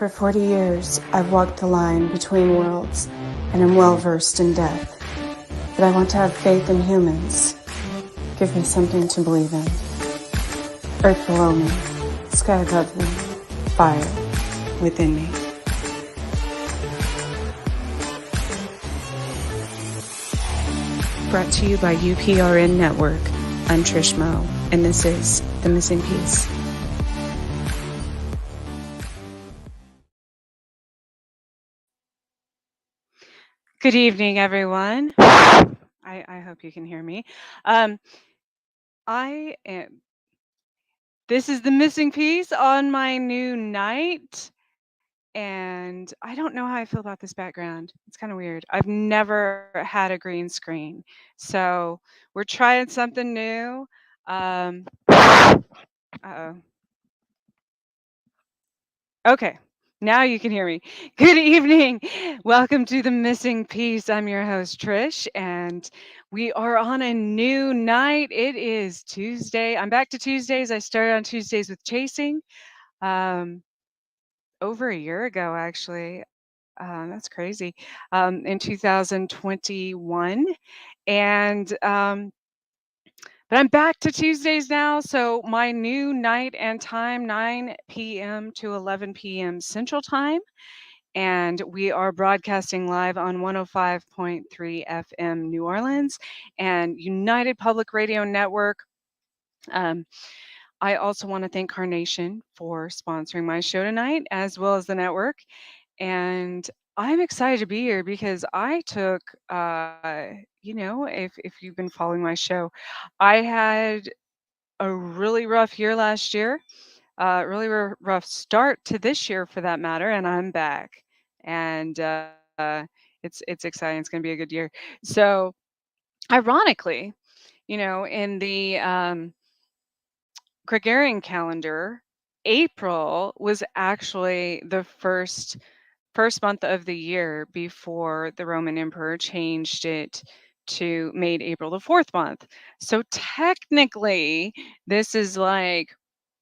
For 40 years, I've walked the line between worlds and am well versed in death. But I want to have faith in humans. Give me something to believe in. Earth below me, sky above me, fire within me. Brought to you by UPRN Network. I'm Trish Mo, and this is The Missing Piece. Good evening, everyone. I hope you can hear me. This is The Missing Piece on my new night, and I don't know how I feel about this background. It's kind of weird. I've never had a green screen, so we're trying something new. Uh-oh. Okay, now you can hear me. Good evening. Welcome to The Missing Piece. I'm your host, Trish, and we are on a new night. It is Tuesday. I'm back to Tuesdays. I started on Tuesdays with Chasing over a year ago, actually. That's crazy. In 2021. And but I'm back to Tuesdays now. So my new night and time, 9 p.m. to 11 p.m. Central Time. And we are broadcasting live on 105.3 FM New Orleans and United Public Radio Network. I also want to thank Carnation for sponsoring my show tonight, as well as the network. And I'm excited to be here because I took, if you've been following my show, I had a really rough year last year, really rough start to this year for that matter, and I'm back. And it's exciting. It's going to be a good year. So, ironically, in the Gregorian calendar, April was actually the first month of the year before the Roman emperor changed it to made April the 4th month. So technically, this is like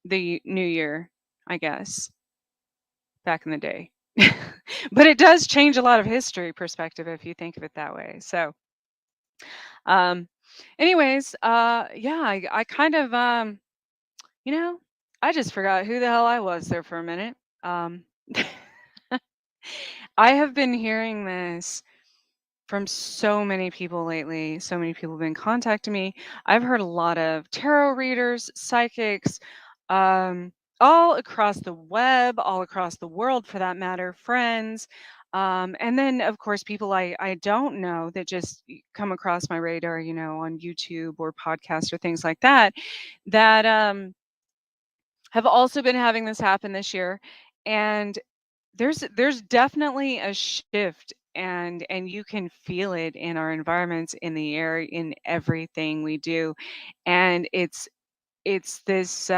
the new year, I guess, back in the day. But it does change a lot of history perspective if you think of it that way. So, anyways, yeah, I kind of, I just forgot who the hell I was there for a minute. I have been hearing this from so many people lately. So many people have been contacting me. I've heard a lot of tarot readers, psychics, all across the web, all across the world for that matter, friends. And then, of course, people I don't know that just come across my radar, on YouTube or podcasts or things like that, that have also been having this happen this year. And there's definitely a shift, and you can feel it in our environments, in the air, in everything we do. And it's this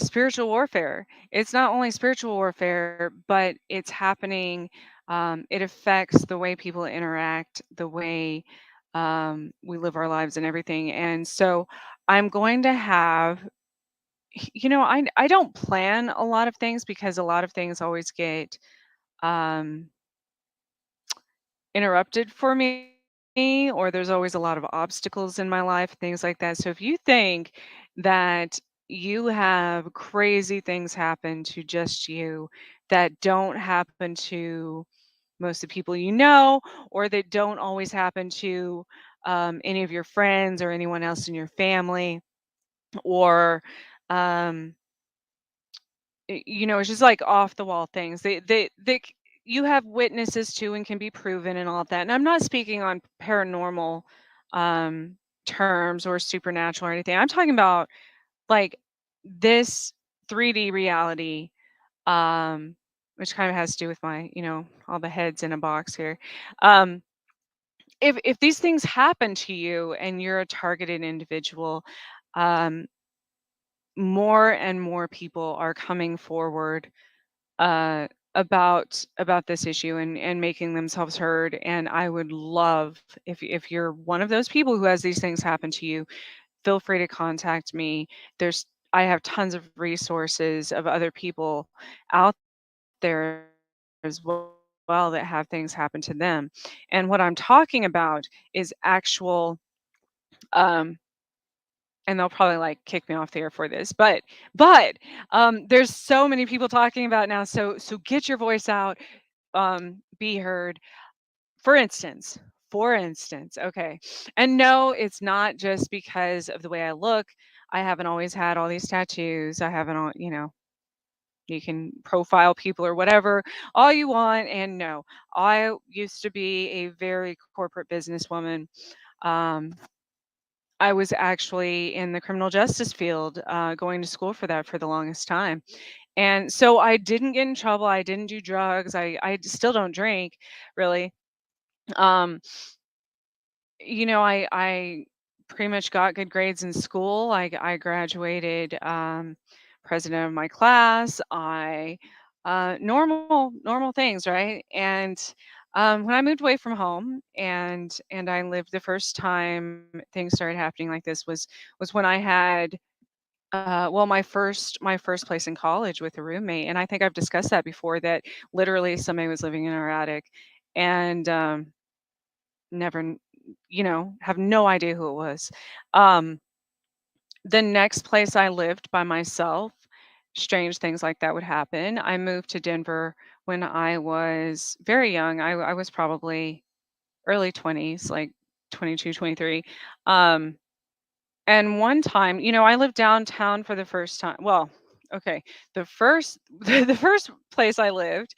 spiritual warfare. It's not only spiritual warfare, but it's happening. It affects the way people interact, the way we live our lives and everything. And so I'm going to have, I don't plan a lot of things because a lot of things always get um, interrupted for me, or there's always a lot of obstacles in my life, things like that. So if you think that you have crazy things happen to just you that don't happen to most of the people you know, or that don't always happen to any of your friends or anyone else in your family, or um, it's just like off the wall things. You have witnesses to and can be proven and all of that. And I'm not speaking on paranormal um, terms or supernatural or anything. I'm talking about like this 3D reality, which kind of has to do with my, all the heads in a box here. Um, if these things happen to you and you're a targeted individual, um, more and more people are coming forward uh, about this issue and making themselves heard. And I would love if you're one of those people who has these things happen to you, feel free to contact me. There's I have tons of resources of other people out there as well that have things happen to them. And what I'm talking about is actual, um, and they'll probably like kick me off the air for this, but there's so many people talking about it now. So get your voice out, be heard. For instance, okay. And no, it's not just because of the way I look. I haven't always had all these tattoos. I haven't, you can profile people or whatever all you want. And no, I used to be a very corporate businesswoman. Um, I was actually in the criminal justice field, going to school for that for the longest time. And so I didn't get in trouble. I didn't do drugs. I still don't drink, really. Um, I pretty much got good grades in school. I graduated, president of my class. Normal things, right? And when I moved away from home and I lived the first time things started happening like this was when I had well, my first place in college with a roommate, and I think I've discussed that before. That literally somebody was living in our attic, and never, have no idea who it was. Um, the next place I lived by myself, strange things like that would happen. I moved to Denver when I was very young. I was probably early 20s, like 22, 23. Um, and one time, I lived downtown for the first time. Well, okay, the first the first place I lived,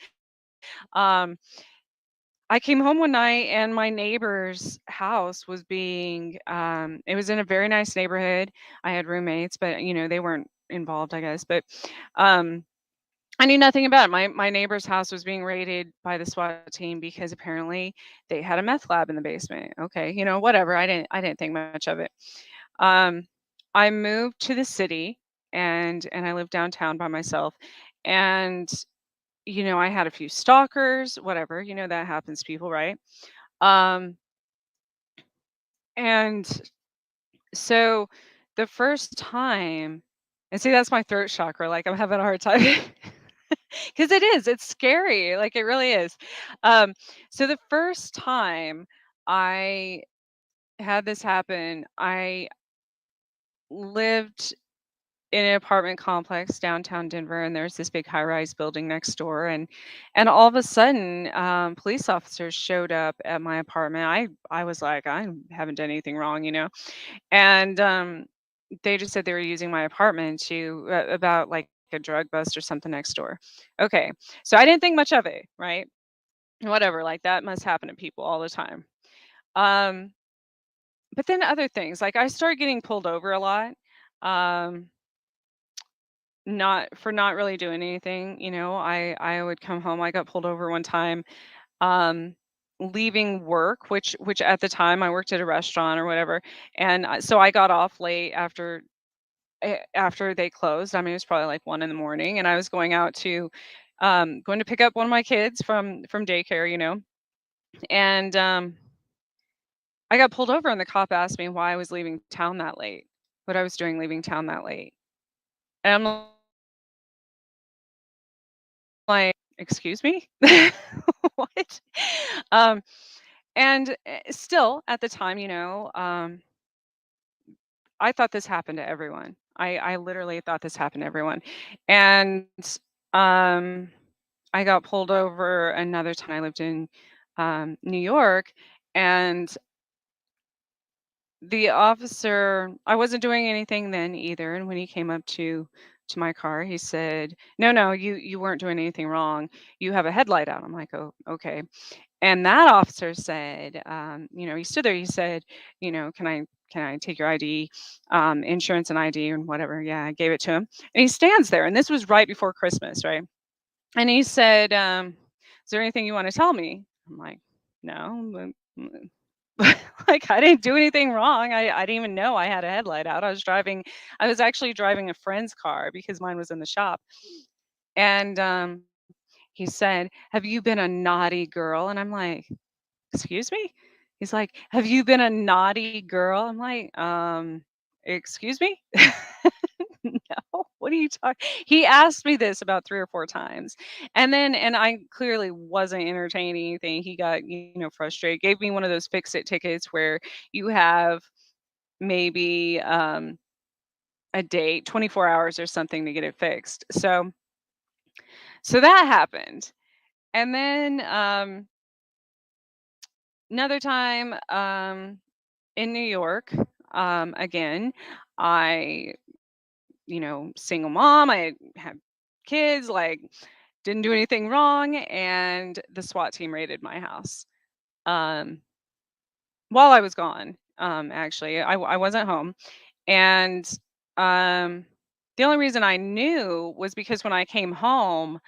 I came home one night and my neighbor's house was it was in a very nice neighborhood. I had roommates, but they weren't involved, I guess. But um I knew nothing about it. My neighbor's house was being raided by the SWAT team because apparently they had a meth lab in the basement. Okay, whatever. I didn't think much of it. Um I moved to the city and I lived downtown by myself. And I had a few stalkers, whatever, that happens to people, right? Um, and so the first time, and see, that's my throat chakra. Like I'm having a hard time because it's scary. Like it really is. Um, so the first time I had this happen, I lived in an apartment complex downtown Denver, and there's this big high-rise building next door, and all of a sudden, police officers showed up at my apartment. I was like, I haven't done anything wrong, and they just said they were using my apartment to about like a drug bust or something next door. Okay, so I didn't think much of it, right? Whatever, like that must happen to people all the time. Um, but then other things, like I started getting pulled over a lot. Um, not really doing anything. I would come home. I got pulled over one time, um, leaving work, which at the time I worked at a restaurant or whatever, and so I got off late after they closed. I mean, it was probably like 1 in the morning, and I was going to pick up one of my kids from daycare, and I got pulled over, and the cop asked me why I was leaving town that late, what I was doing leaving town that late, and I'm like, "Excuse me? What?" Um, and, still, at the time, I thought this happened to everyone. I literally thought this happened to everyone. And, um, I got pulled over another time. I lived in, New York, and the officer, I wasn't doing anything then either, and when he came up to my car, he said, "No, no, you weren't doing anything wrong. You have a headlight out." I'm like, "Oh, okay." And that officer said, he stood there. He said, "Can I take your ID, insurance and ID and whatever?" Yeah, I gave it to him, and he stands there. And this was right before Christmas, right? And he said, "Is there anything you want to tell me?" I'm like, "No." Like I didn't do anything wrong. I didn't even know I had a headlight out. I was actually driving a friend's car because mine was in the shop. And he said, "Have you been a naughty girl?" And I'm like, "Excuse me?" He's like, "Have you been a naughty girl?" I'm like, "Excuse me?" No. what are you talking?" He asked me this about 3 or 4 times. And I clearly wasn't entertaining anything. He got, frustrated. Gave me one of those fix it tickets where you have maybe a date, 24 hours or something to get it fixed. So that happened. And then another time in New York, again, I, single mom, I had kids, like, didn't do anything wrong, and the SWAT team raided my house. Um, while I was gone, actually, I wasn't home, and um, the only reason I knew was because when I came home,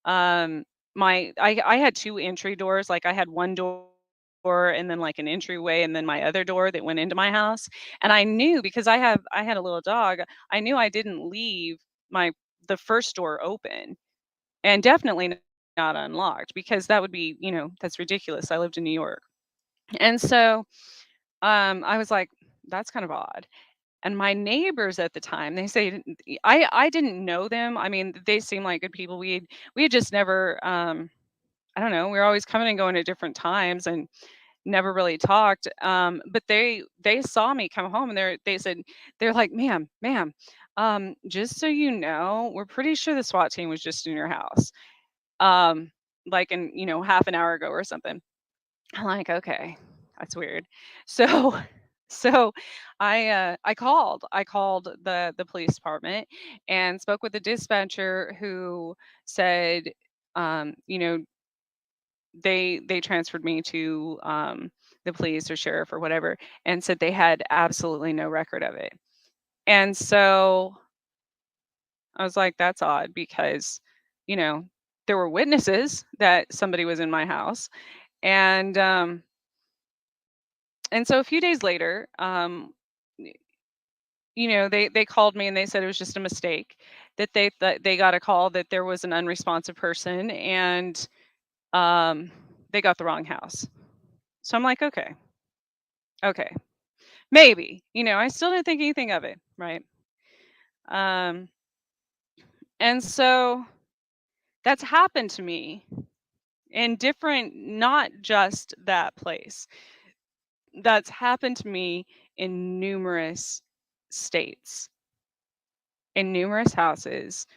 um, I had 2 entry doors, like, I had one door and then, like, an entryway and then my other door that went into my house, and I knew because I had a little dog, I knew I didn't leave my the first door open, and definitely not unlocked because that would be, that's ridiculous. I lived in New York. And so, I was like, "That's kind of odd." And my neighbors at the time, they say I didn't know them. I mean, they seemed like good people. We had just never I don't know, we were always coming and going at different times and never really talked. But they saw me come home and they said they're like, "Ma'am, just so you know, we're pretty sure the SWAT team was just in your house." Um like in, half an hour ago or something. I'm like, "Okay, that's weird." So so I called the police department and spoke with the dispatcher who said, you know, they transferred me to the police or sheriff or whatever and said they had absolutely no record of it. And so I was like, that's odd because, you know, there were witnesses that somebody was in my house. And so a few days later, y- they called me and they said it was just a mistake, that they got a call that there was an unresponsive person, and they got the wrong house. So I'm like, okay, okay, maybe. I still didn't think anything of it, right? Um, and so that's happened to me in different, not just that place. That's happened to me in numerous states, in numerous houses,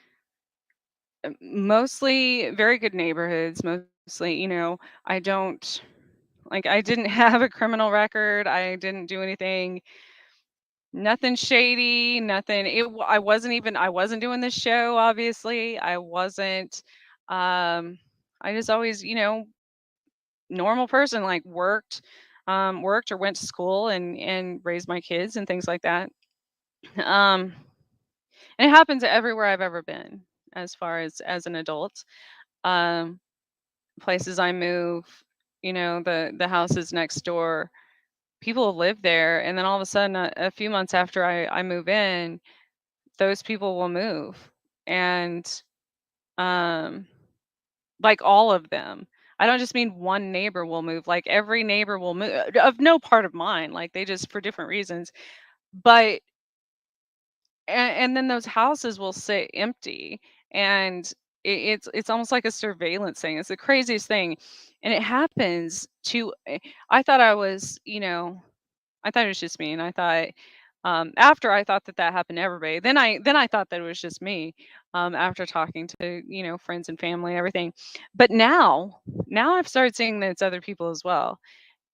mostly very good neighborhoods. Mostly, I don't like. I didn't have a criminal record. I didn't do anything. Nothing shady. Nothing. I wasn't doing this show. Obviously, I wasn't. Um, I just always, normal person, like worked or went to school and raised my kids and things like that. Um, and it happens everywhere I've ever been, as far as an adult. Um, places I move, the houses next door, people live there, and then all of a sudden, a few months after I move in, those people will move, and um, like all of them. I don't just mean one neighbor will move. Like every neighbor will move of no part of mine. Like they just for different reasons. But and then those houses will sit empty, and it's almost like a surveillance thing. It's the craziest thing, and it happens to. I thought I thought it was just me, and I thought after I thought that happened to everybody. Then I thought that it was just me. After talking to friends and family, everything, but now I've started seeing that it's other people as well,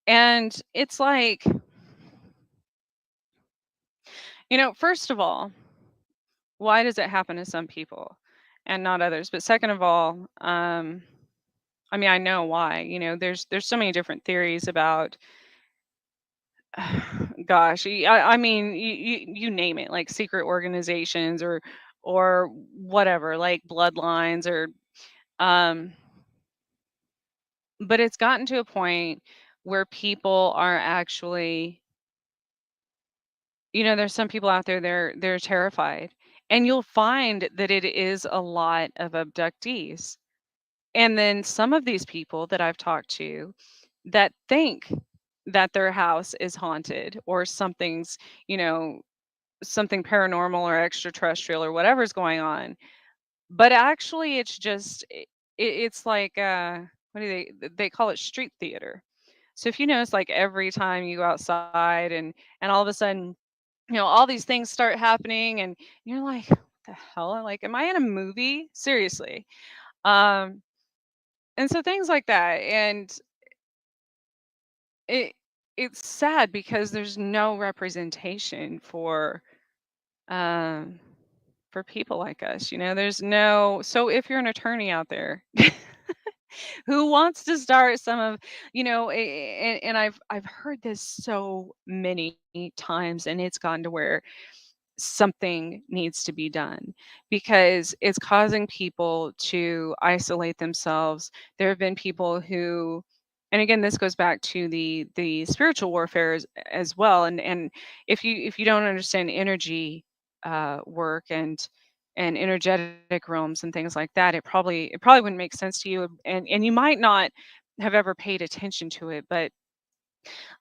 and it's like first of all, why does it happen to some people and not others? But second of all, I mean, I know why. There's so many different theories about, gosh, I mean, you name it, like secret organizations or whatever, like bloodlines or um. But it's gotten to a point where people are actually, there's some people out there, they're terrified, and you'll find that it is a lot of abductees. And then some of these people that I've talked to that think that their house is haunted or something's, you know, something paranormal or extraterrestrial or whatever's going on. But actually, it's just it's like what do they call it street theater. So if you notice, like every time you go outside and all of a sudden, all these things start happening, and you're like, what the hell? Like, am I in a movie? Seriously. Um, and so things like that, and it it's sad because there's no representation um for people like us. There's no. So if you're an attorney out there who wants to start some of, and I've heard this so many times, and it's gotten to where something needs to be done because it's causing people to isolate themselves. There have been people who, and again, this goes back to the spiritual warfare as well. And if you don't understand energy work and energetic realms and things like that, it probably wouldn't make sense to you, and you might not have ever paid attention to it, but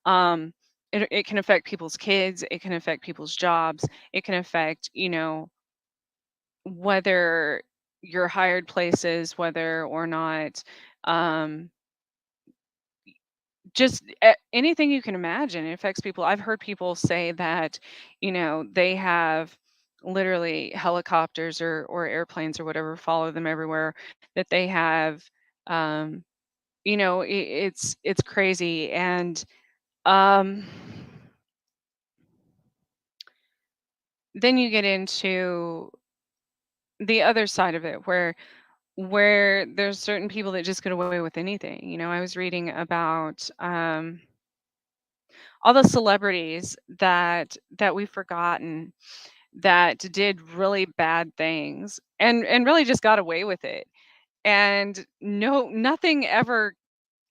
um it can affect people's kids, it can affect people's jobs, it can affect, whether you're hired places, whether or not, um just anything you can imagine, it affects people. I've heard people say that, they have literally helicopters or airplanes or whatever follow them everywhere, that they have, um it's crazy. And um then you get into the other side of it, where there's certain people that just get away with anything. I was reading about all the celebrities that we've forgotten that did really bad things and really just got away with it. And nothing ever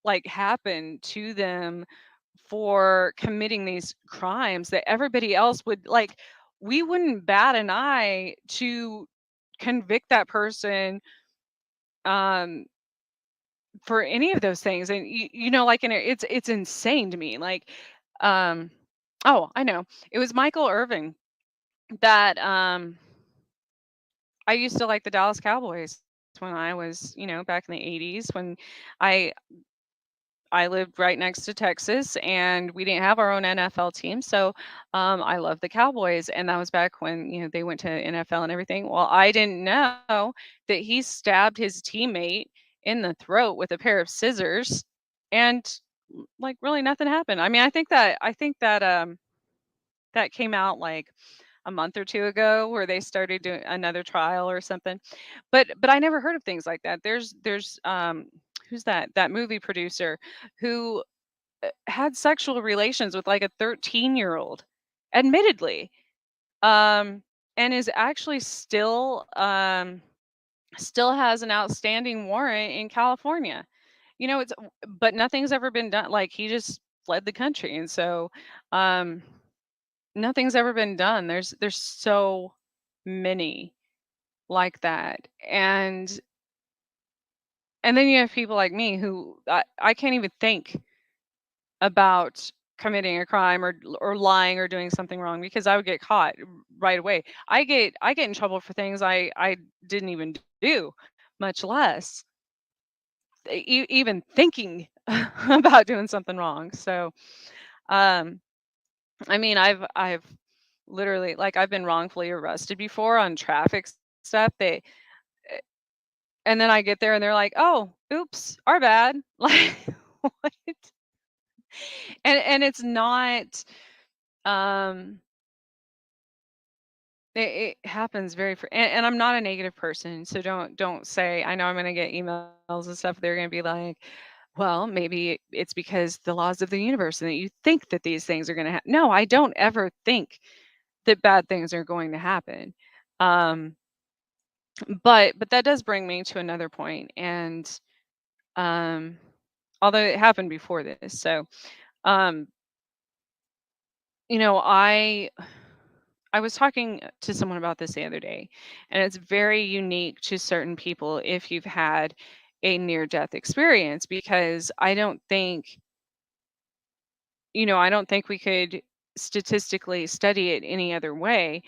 like happened to them for committing these crimes that everybody else would like. We wouldn't bat an eye to convict that person um for any of those things. And like, it's insane to me. Like, um oh, I know. It was Michael Irvin that I used to like the Dallas Cowboys when I was, back in the 80s, when I I lived right next to Texas and we didn't have our own NFL team. So I love the Cowboys. And that was back when, they went to NFL and everything. Well, I didn't know that he stabbed his teammate in the throat with a pair of scissors, and like really nothing happened. I mean, I think that that came out like a month or two ago, where they started doing another trial or something. But I never heard of things like that. There's who's that movie producer who had sexual relations with like a 13-year-old, admittedly, um, and is actually still has an outstanding warrant in California. It's but nothing's ever been done. Like, he just fled the country, and so um, nothing's ever been done. There's so many like that, and then you have people like me who I can't even think about committing a crime or lying or doing something wrong because I would get caught right away. I get in trouble for things I didn't even do, much less even thinking about doing something wrong. So, um, I mean, I've literally, like, I've been wrongfully arrested before on traffic stuff. And then I get there and they're like, "Oh, oops, our bad." Like, what? And it's not. Um, it happens and I'm not a negative person, so don't say. I know I'm gonna get emails and stuff. They're gonna be like, "Well, maybe it's because the laws of the universe and that you think that these things are gonna happen." No, I don't ever think that bad things are going to happen. Um, but that does bring me to another point, and um, although it happened before this, so um, you know, I was talking to someone about this the other day, and it's very unique to certain people if you've had a near death experience, because I don't think we could. statistically study it any other way.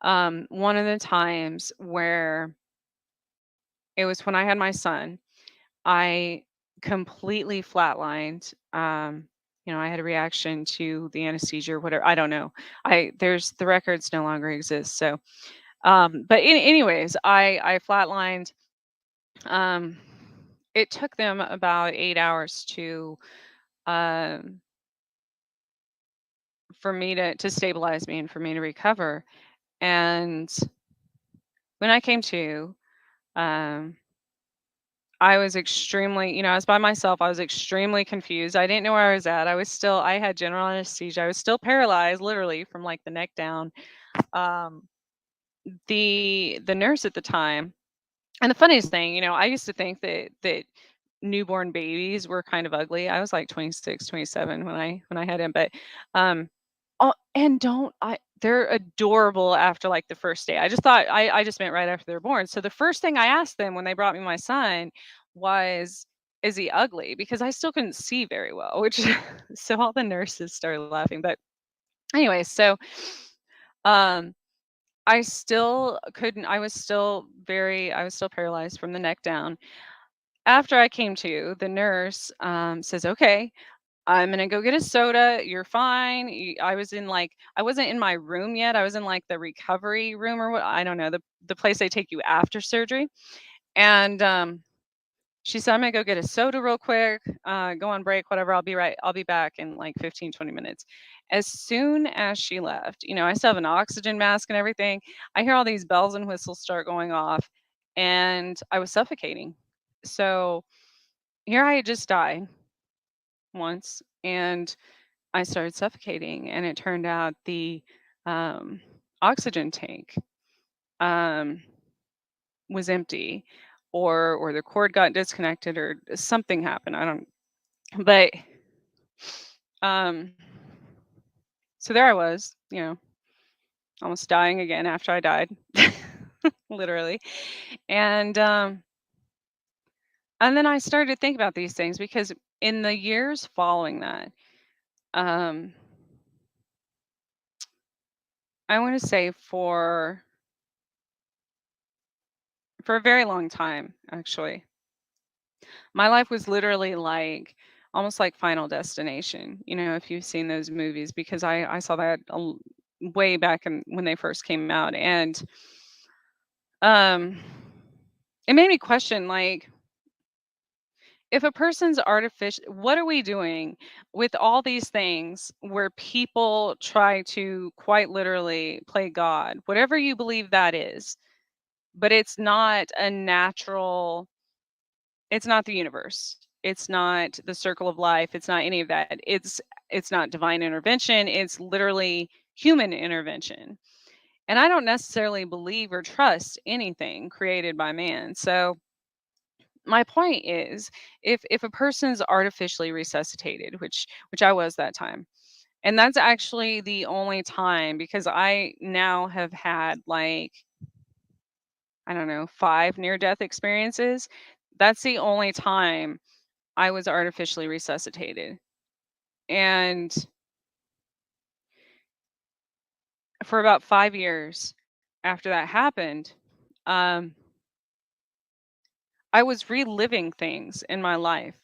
One of the times where it was when I had my son, I completely flatlined. I had a reaction to the anesthesia or whatever. I don't know. I there's the records no longer exist. So, but anyways, I flatlined. Um, it took them about 8 hours to um for me to stabilize me and for me to recover. And when I came to, um, I was extremely, I was by myself. I was extremely confused. I didn't know where I was at. I had general anesthesia. I was still paralyzed, literally from like the neck down. Um, the nurse at the time, and the funniest thing, I used to think that newborn babies were kind of ugly. I was like 26, 27 when I had him, but um oh, and don't I they're adorable after like the first day. I just meant right after they're born. So the first thing I asked them when they brought me my son was, is he ugly? Because I still couldn't see very well, which so all the nurses started laughing. But anyway, so um I still couldn't I was still paralyzed from the neck down. After I came to, the nurse, says, "Okay, I'm gonna go get a soda. You're fine." I wasn't in my room yet. I was in like the recovery room or what, I don't know, the place they take you after surgery. And she said, "I'm gonna go get a soda real quick, go on break, whatever. I'll be back in like 15, 20 minutes." As soon as she left, I still have an oxygen mask and everything. I hear all these bells and whistles start going off, and I was suffocating. So here I had just died once, and I started suffocating, and it turned out the um, oxygen tank um, was empty, or the cord got disconnected, or something happened. I don't. But um, so there I was, almost dying again after I died, literally, and and then I started to think about these things because in the years following that, um, I want to say for a very long time, actually. My life was literally like almost like Final Destination, if you've seen those movies, because I saw that way back in, when they first came out, and um, it made me question, like, if a person's artificial, what are we doing with all these things where people try to quite literally play God, whatever you believe that is, but it's not a natural. It's not the universe. It's not the circle of life. It's not any of that. It's not divine intervention. It's literally human intervention. And I don't necessarily believe or trust anything created by man. So my point is, if a person's artificially resuscitated, which I was that time, and that's actually the only time, because I now have had like, I don't know, 5 near death experiences. That's the only time I was artificially resuscitated. And for about 5 years after that happened, um, I was reliving things in my life.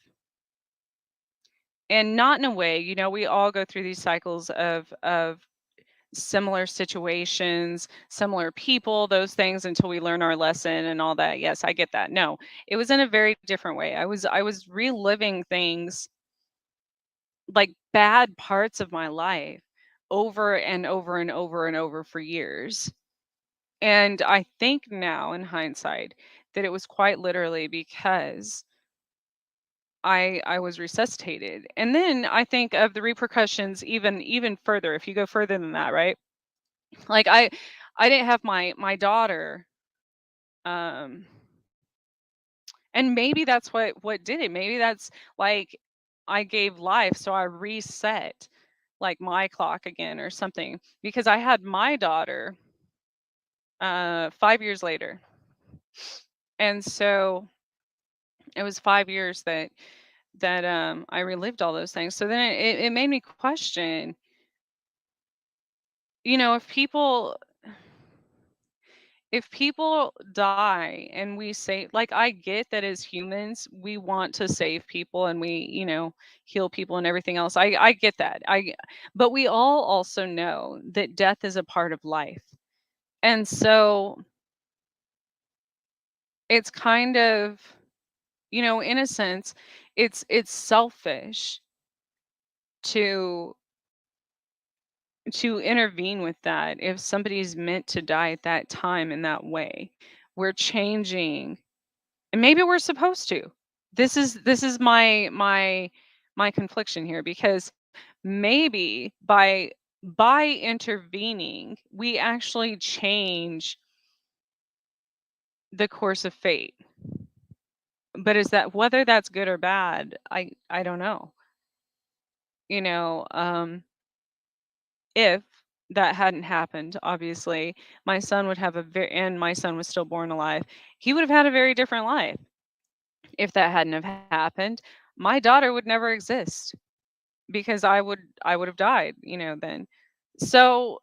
And not in a way, we all go through these cycles of similar situations, similar people, those things until we learn our lesson and all that. Yes, I get that. No, it was in a very different way. I was reliving things, like bad parts of my life, over and over and over and over for years. And I think now in hindsight that it was quite literally because I was resuscitated. And then I think of the repercussions even further, if you go further than that, right? Like I didn't have my daughter, um and maybe that's what did it. Maybe that's like I gave life, so I reset like my clock again or something, because I had my daughter 5 years later. And so it was 5 years that I relived all those things. So then it made me question, if people die and we say, like, I get that as humans we want to save people and we, heal people and everything else. I get that. But we all also know that death is a part of life. And so it's kind of, in a sense, it's selfish to intervene with that if somebody's meant to die at that time in that way. We're changing, and maybe we're supposed to. This is my confliction here, because maybe by intervening we actually change the course of fate. But is that, whether that's good or bad, I don't know. You know, if that hadn't happened, obviously, my son would have a very, and my son was still born alive, he would have had a very different life. If that hadn't have happened, my daughter would never exist, because I would have died, then. So,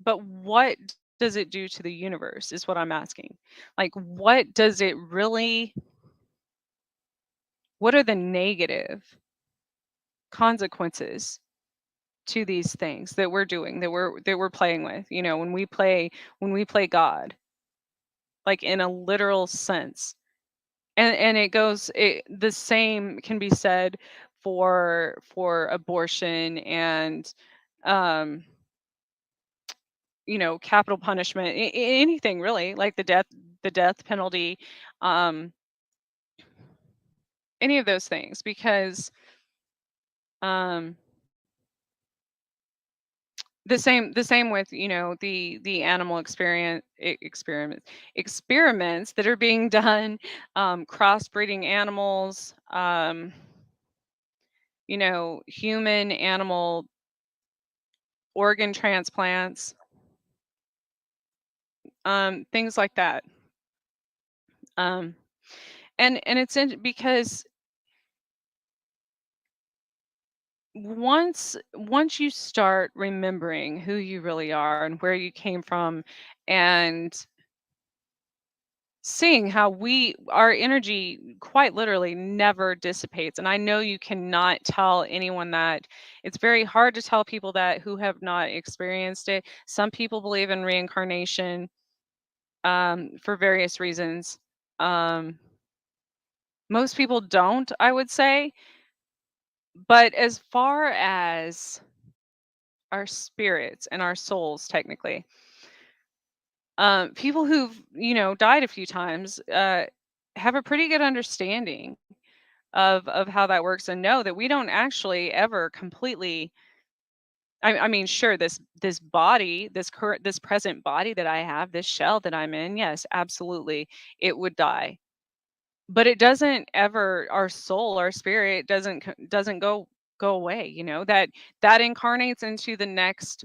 but what does it do to the universe is what I'm asking. Like, what are the negative consequences to these things that we're doing, that we're playing with, when we play God, like, in a literal sense. And the same can be said for abortion and, um capital punishment, anything really, like the death penalty, um any of those things, because, um the same with, the animal experiments that are being done, crossbreeding animals, human animal organ transplants, things like that. Um, and because once you start remembering who you really are and where you came from, and seeing how our energy quite literally never dissipates. And I know you cannot tell anyone that. It's very hard to tell people that who have not experienced it. Some people believe in reincarnation, for various reasons. um, Most people don't, I would say. But as far as our spirits and our souls, technically, people who've, died a few times, have a pretty good understanding of how that works, and know that we don't actually ever completely. I mean, sure, this body, this present body that I have, this shell that I'm in, yes, absolutely, it would die. But it doesn't ever, our soul, our spirit doesn't go away, that incarnates into the next,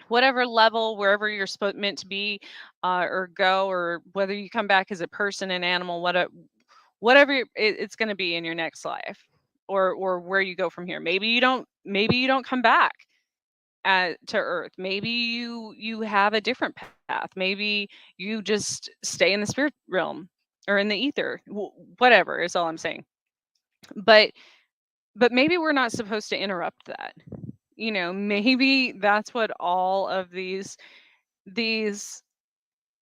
whatever level, wherever you're meant to be, or go, or whether you come back as a person, an animal, whatever it's going to be in your next life, or where you go from here. Maybe you don't come back to earth. Maybe you have a different path. Maybe you just stay in the spirit realm, or in the ether. Whatever is all I'm saying. But but maybe we're not supposed to interrupt that. Maybe that's what all of these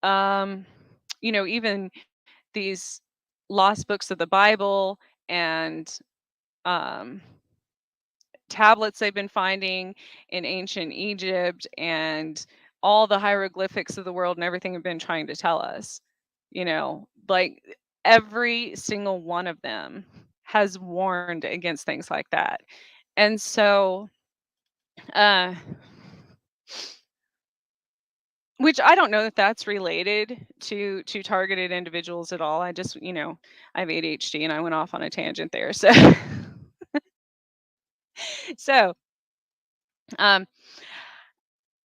um even these lost books of the Bible, and, um tablets they've been finding in ancient Egypt, and all the hieroglyphics of the world and everything have been trying to tell us. Like, every single one of them has warned against things like that. And so, uh which I don't know that that's related to targeted individuals at all. I just, I have ADHD and I went off on a tangent there. So so um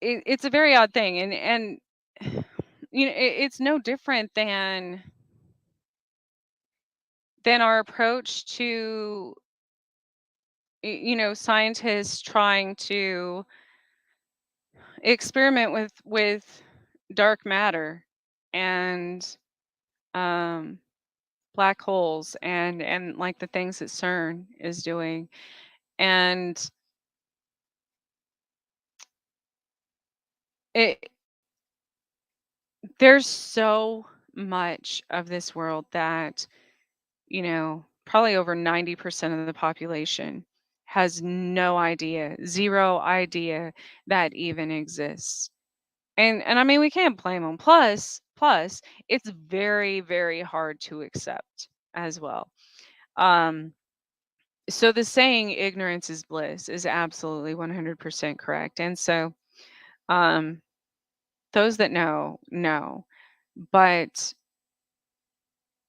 it's a very odd thing, and it's no different than our approach to, scientists trying to experiment with dark matter and um black holes and like the things that CERN is doing. And it there's so much of this world that, probably over 90% of the population has no idea, zero idea that even exists. And I mean, we can't blame them. Plus, it's very, very hard to accept as well. Um, so the saying ignorance is bliss is absolutely 100% correct. And so, um, those that know. But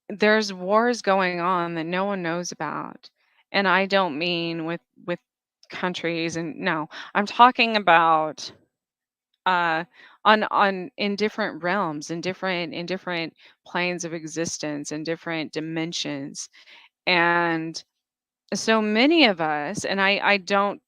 there's wars going on that no one knows about. And I don't mean with countries, and no, I'm talking about uh on in different realms, in different planes of existence, in different dimensions. And so many of us, and I don't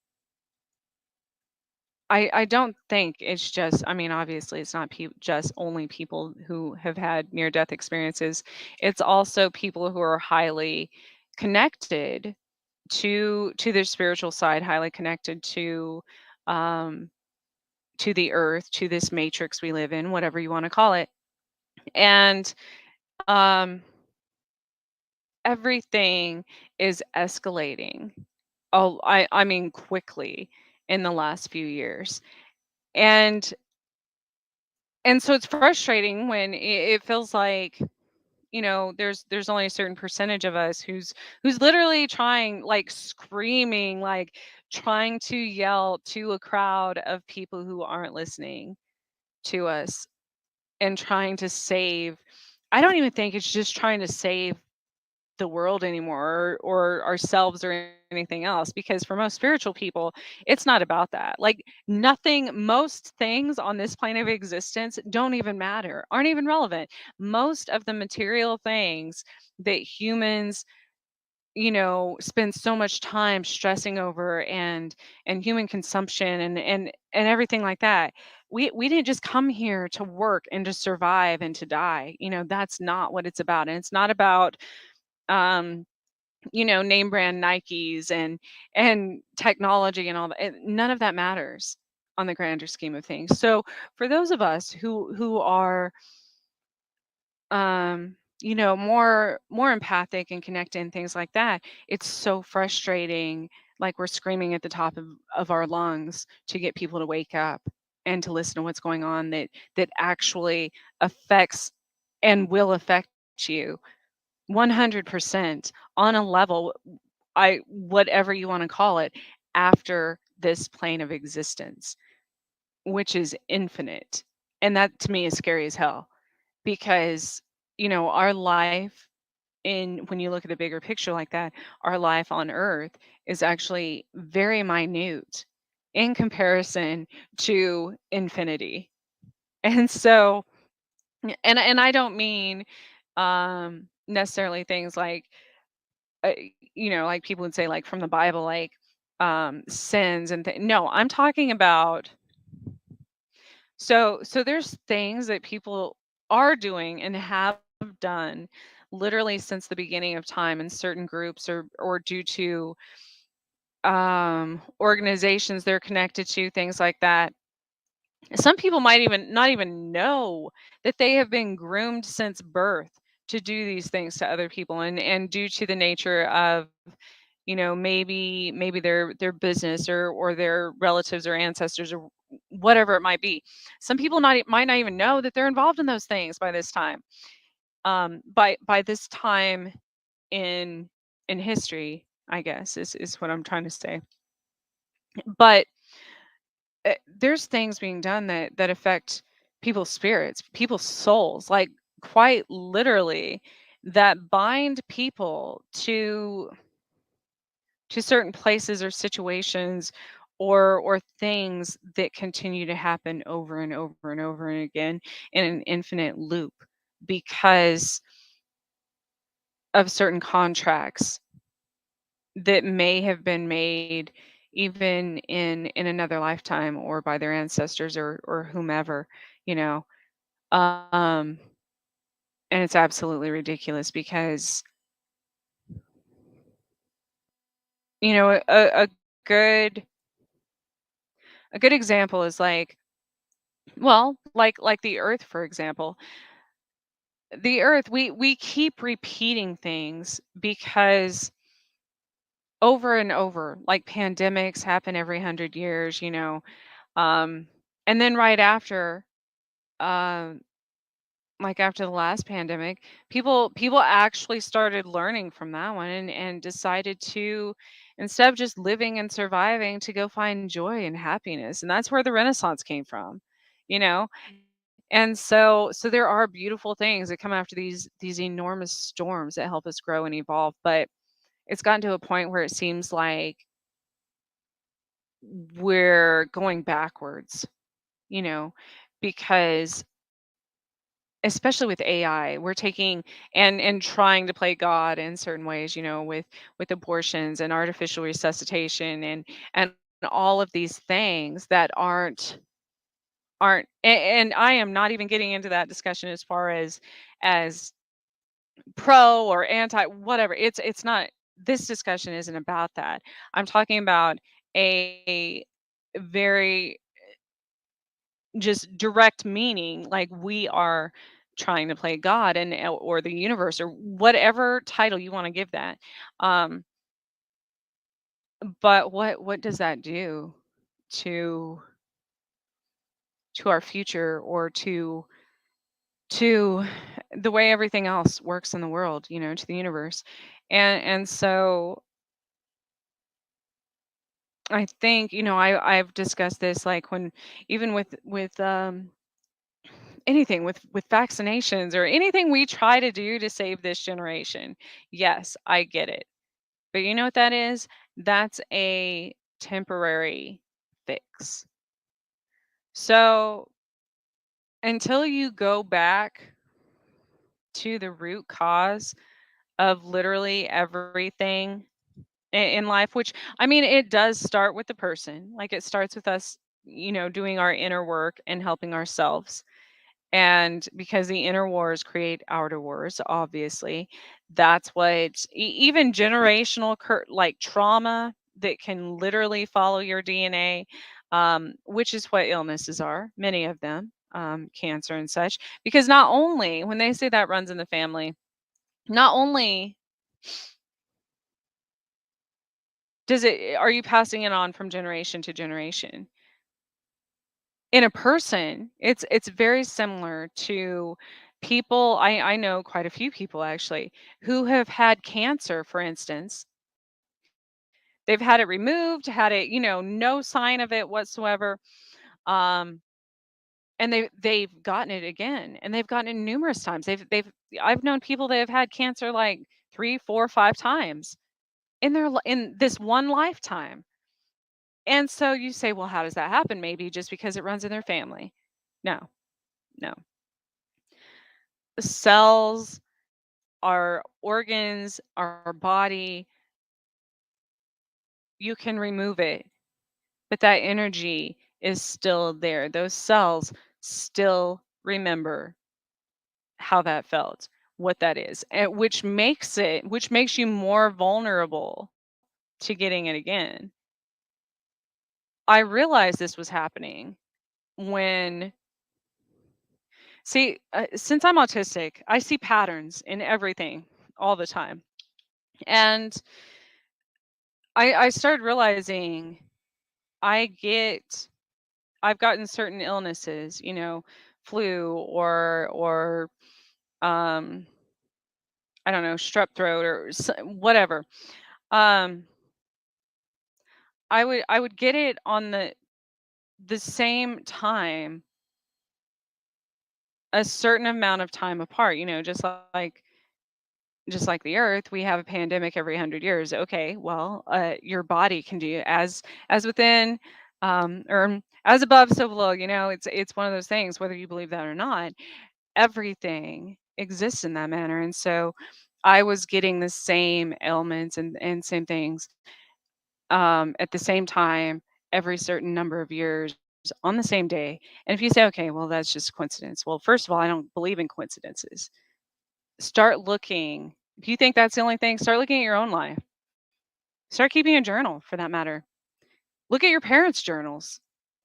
think it's just, I mean, obviously it's not just only people who have had near death experiences. It's also people who are highly connected to their spiritual side, highly connected um to the earth, to this matrix we live in, whatever you want to call it. And um everything is escalating. Oh, I mean quickly in the last few years. And and so it's frustrating when it feels like, there's only a certain percentage of us who's literally trying, like screaming, like trying to yell to a crowd of people who aren't listening to us, and trying to save. I don't even think it's just trying to save the world anymore, or ourselves or anything else, because for most spiritual people it's not about that. Like nothing, most things on this plane of existence don't even matter, aren't even relevant. Most of the material things that humans, spend so much time stressing over, and human consumption and everything like that, we didn't just come here to work and to survive and to die. That's not what it's about. And it's not about um name brand Nikes and technology and all that. None of that matters on the grander scheme of things. So for those of us who are more empathic and connected and things like that, it's so frustrating. Like we're screaming at the top of our lungs to get people to wake up and to listen to what's going on, that actually affects and will affect you 100% on a level, I whatever you want to call it, after this plane of existence, which is infinite. And that to me is scary as hell, because our life, in when you look at the bigger picture like that, our life on earth is actually very minute in comparison to infinity. And so, and I don't mean necessarily things like, like people would say, like from the Bible, like sins and no, I'm talking about, so there's things that people are doing and have done literally since the beginning of time in certain groups, or due to organizations they're connected to, things like that. Some people might even not even know that they have been groomed since birth to do these things to other people, and due to the nature of, maybe their business, or their relatives or ancestors, or whatever it might be. Some people might not even know that they're involved in those things by this time. By this time in history, I guess, is what I'm trying to say. But there's things being done that affect people's spirits, people's souls, like quite literally, that bind people to certain places or situations, or things that continue to happen over and over and over and again in an infinite loop, because of certain contracts that may have been made, even in another lifetime or by their ancestors or whomever, you know. Um, and it's absolutely ridiculous because, a good a good example is like, well, like the earth, for example. The earth, we keep repeating things because over and over, like pandemics happen every 100 years, um, and then right after, um, like after the last pandemic, people actually started learning from that one and decided to, instead of just living and surviving, to go find joy and happiness. And that's where the Renaissance came from, you know? And so there are beautiful things that come after these enormous storms that help us grow and evolve. But it's gotten to a point where it seems like we're going backwards, you know, because especially with AI, we're taking and trying to play God in certain ways, with abortions and artificial resuscitation and all of these things that aren't and I am not even getting into that discussion as far as pro or anti whatever. It's not, this discussion isn't about that. I'm talking about a very just direct meaning, like we are trying to play God and or the universe or whatever title you want to give that. Um, but what does that do to our future or to the way everything else works in the world, to the universe? And so I think, I've discussed this, like, when even with anything with vaccinations or anything we try to do to save this generation. Yes, I get it. But you know what that is? That's a temporary fix. So until you go back to the root cause of literally everything in life, which, I mean, it does start with the person. Like, it starts with us, doing our inner work and helping ourselves. And because the inner wars create outer wars, obviously, that's what even generational like trauma that can literally follow your DNA, which is what illnesses are, many of them, cancer and such. Because not only, when they say that runs in the family, not only are you passing it on from generation to generation, in a person, it's very similar to people. I know quite a few people actually who have had cancer, for instance. They've had it removed, had it, no sign of it whatsoever. Um, and they've gotten it again, and they've gotten it numerous times. I've known people that have had cancer like 3, 4, 5 times in this one lifetime. And so you say, well, how does that happen? Maybe just because it runs in their family. No, no. Cells, our organs, our body, you can remove it, but that energy is still there. Those cells still remember how that felt, what that is, and which makes you more vulnerable to getting it again. I realized this was happening when, see, since I'm autistic, I see patterns in everything all the time. And I started realizing I get I've gotten certain illnesses, flu or um I don't know, strep throat or whatever. Um I would get it on the same time, a certain amount of time apart, just like the earth, we have a pandemic every 100 years. Okay, well, your body can do as within, or as above, so below. It's one of those things, whether you believe that or not. Everything exists in that manner. And so I was getting the same ailments and same things at the same time every certain number of years on the same day. And if you say, okay, well, that's just coincidence. Well, first of all, I don't believe in coincidences. Start looking. If you think that's the only thing, start looking at your own life. Start keeping a journal for that matter. Look at your parents' journals.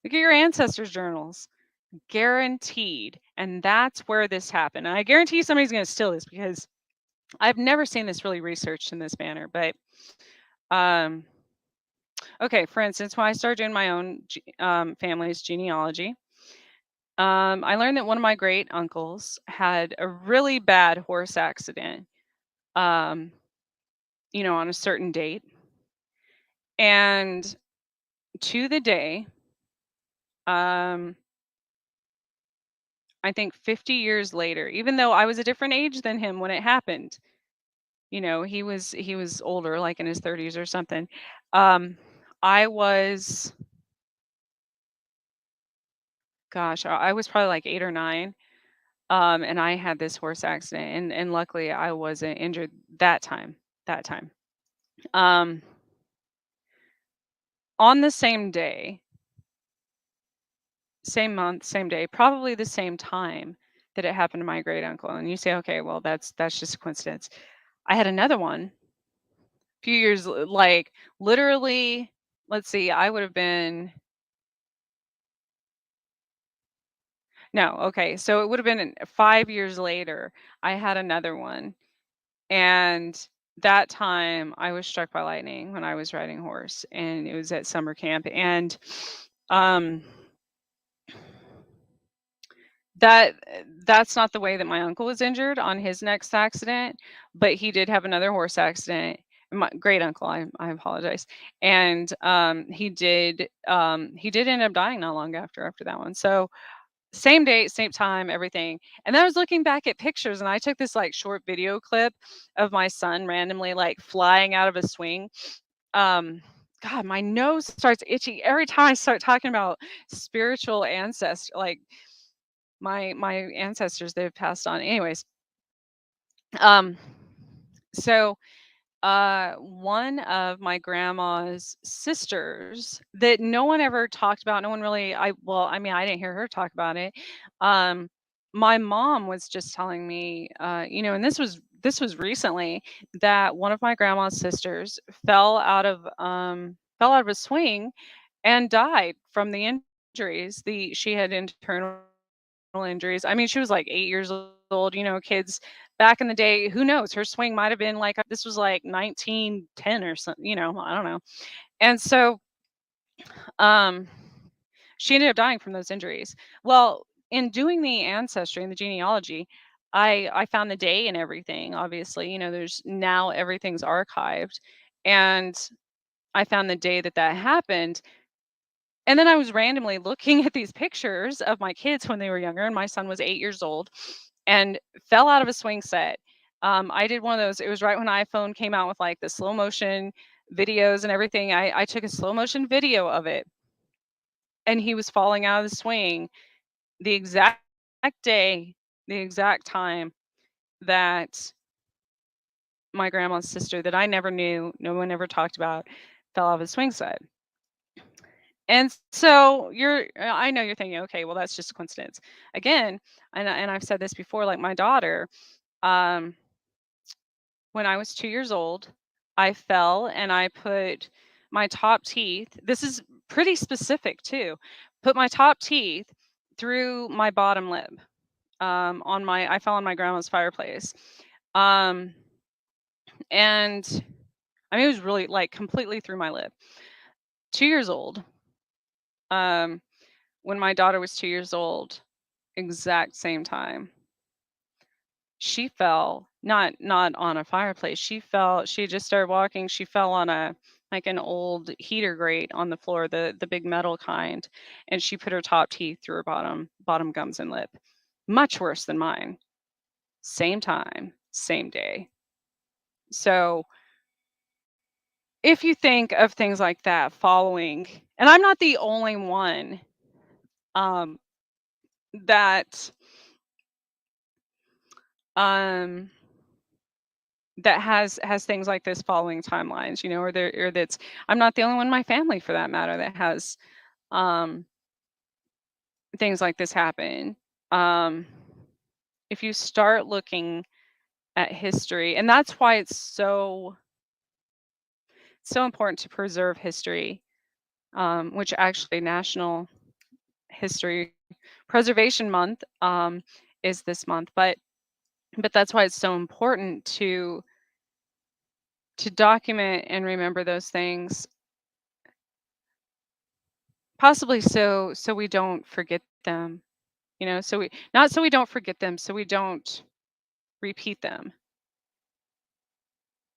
Look at your ancestors' journals. Guaranteed. And that's where this happened. And I guarantee somebody's going to steal this because I've never seen this really researched in this manner. But um, okay, for instance, when I started doing my own family's genealogy, I learned that one of my great uncles had a really bad horse accident, um, on a certain date. And to the day, um, I think 50 years later, even though I was a different age than him when it happened, he was older, like in his 30s or something. Um, I was, gosh, I was probably like 8 or 9. And I had this horse accident, and luckily I wasn't injured that time. That time. Um, on the same day, same month, same day, probably the same time that it happened to my great uncle. And you say, okay, well, that's just a coincidence. I had another one a few years, like literally. Let's see, I would have been no, okay, so it would have been 5 years later. I had another one, and that time I was struck by lightning when I was riding a horse, and it was at summer camp. And um, That that's not the way that my uncle was injured on his next accident, but he did have another horse accident. My great uncle, I apologize. And he did end up dying not long after that one. So same date, same time, everything. And then I was looking back at pictures, and I took this like short video clip of my son randomly like flying out of a swing. Um God, my nose starts itchy every time I start talking about spiritual ancestors, like my ancestors they've passed on. Anyways, um, so one of my grandma's sisters that no one ever talked about, no one really, I mean, I didn't hear her talk about it. Um, my mom was just telling me, and this was recently, that one of my grandma's sisters fell out of a swing and died from the injuries. The She had internal injuries. I mean, she was like 8 years old. Kids back in the day, who knows? Her swing might have been like, this was like 1910 or something. I don't know. And so, um, she ended up dying from those injuries. Well, in doing the ancestry and the genealogy, I found the day and everything. Obviously, there's now everything's archived, and I found the day that happened. And then I was randomly looking at these pictures of my kids when they were younger, and my son was 8 years old and fell out of a swing set. I did one of those. It was right when iPhone came out with like the slow motion videos and everything. I took a slow motion video of it, and he was falling out of the swing the exact day, the exact time that my grandma's sister, that I never knew, no one ever talked about, fell off a swing set. And so I know you're thinking, okay, well, that's just a coincidence. Again, and I've said this before, like my daughter, um, when I was 2 years old, I fell and I put my top teeth. This is pretty specific too. Put my top teeth through my bottom lip. I fell on my grandma's fireplace. Um, and I mean, it was really like completely through my lip. 2 years old. Um, when my daughter was 2 years old, exact same time, she fell, not on a fireplace. She had just started walking. She fell on a like an old heater grate on the floor, the big metal kind, and she put her top teeth through her bottom gums and lip. Much worse than mine. Same time, same day. So if you think of things like that following, and I'm not the only one um that um that has things like this following timelines, or that's I'm not the only one in my family for that matter that has um things like this happen. Um if you start looking at history, and that's why it's so important to preserve history, which actually National History Preservation Month is this month, but that's why it's so important to document and remember those things, possibly so we don't forget them, so we not so we don't forget them, so we don't repeat them.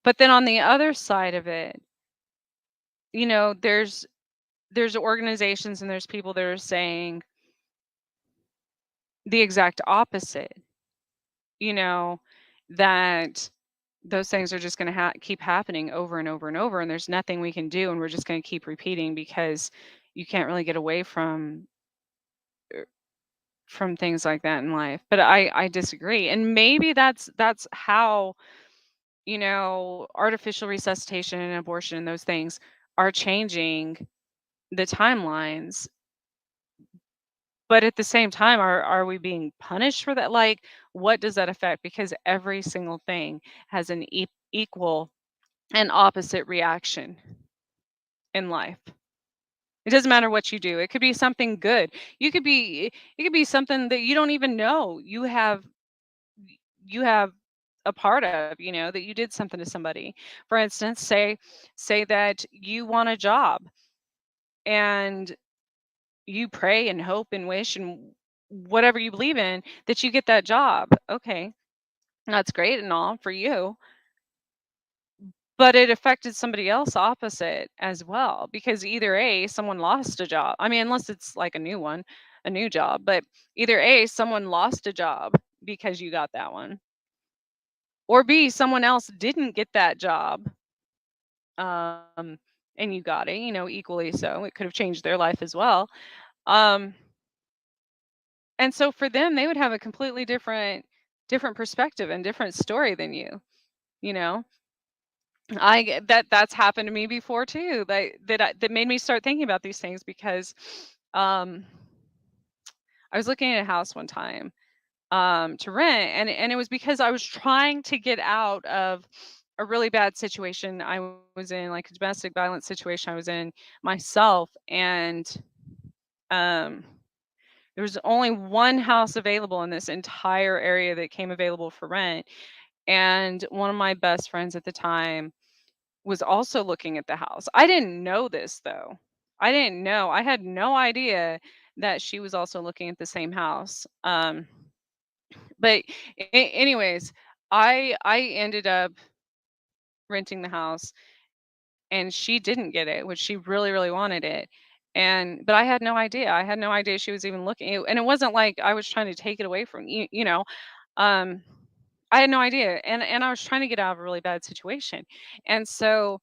But then on the other side of it, there's organizations and there's people that are saying the exact opposite, you know, that those things are just going to keep happening over and over and over, and there's nothing we can do, and we're just going to keep repeating because you can't really get away from things like that in life. But I disagree, and maybe that's how artificial resuscitation and abortion and those things are changing the timelines. But at the same time, are we being punished for that? Like, what does that affect? Because every single thing has an equal and opposite reaction in life. It doesn't matter what you do. It could be something good. It could be something that you don't even know you have a part of, that you did something to somebody. For instance, say that you want a job and you pray and hope and wish and whatever you believe in that you get that job. Okay, that's great and all for you, but it affected somebody else opposite as well, because either A, someone lost a job. I mean, unless it's like a new one, a new job, but either A, someone lost a job because you got that one, or B, someone else didn't get that job, um, and you got it, equally so. It could have changed their life as well. Um, and so for them, they would have a completely different perspective and different story than you know. That's happened to me before too. That made me start thinking about these things because um I was looking at a house one time to rent, and it was because I was trying to get out of a really bad situation I was in, like a domestic violence situation I was in myself. And um there was only one house available in this entire area that came available for rent, and one of my best friends at the time was also looking at the house. I didn't know this though. I didn't know. I had no idea that she was also looking at the same house. But anyways, I ended up renting the house, and she didn't get it, which she really really wanted it. And but I had no idea. I had no idea she was even looking. And it wasn't like I was trying to take it away from you. Um I had no idea, and I was trying to get out of a really bad situation. And so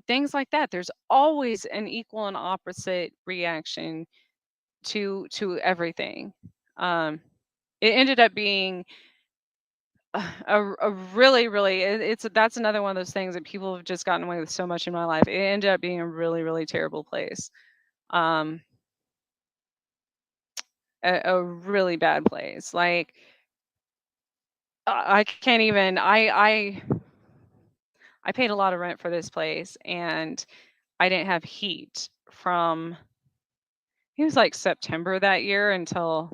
things like that, there's always an equal and opposite reaction to everything. um it ended up being a really really it's that's another one of those things that people have just gotten away with so much in my life. It ended up being a really really terrible place. um a really bad place. Like, I can't even I paid a lot of rent for this place, and I didn't have heat from, it was like September that year until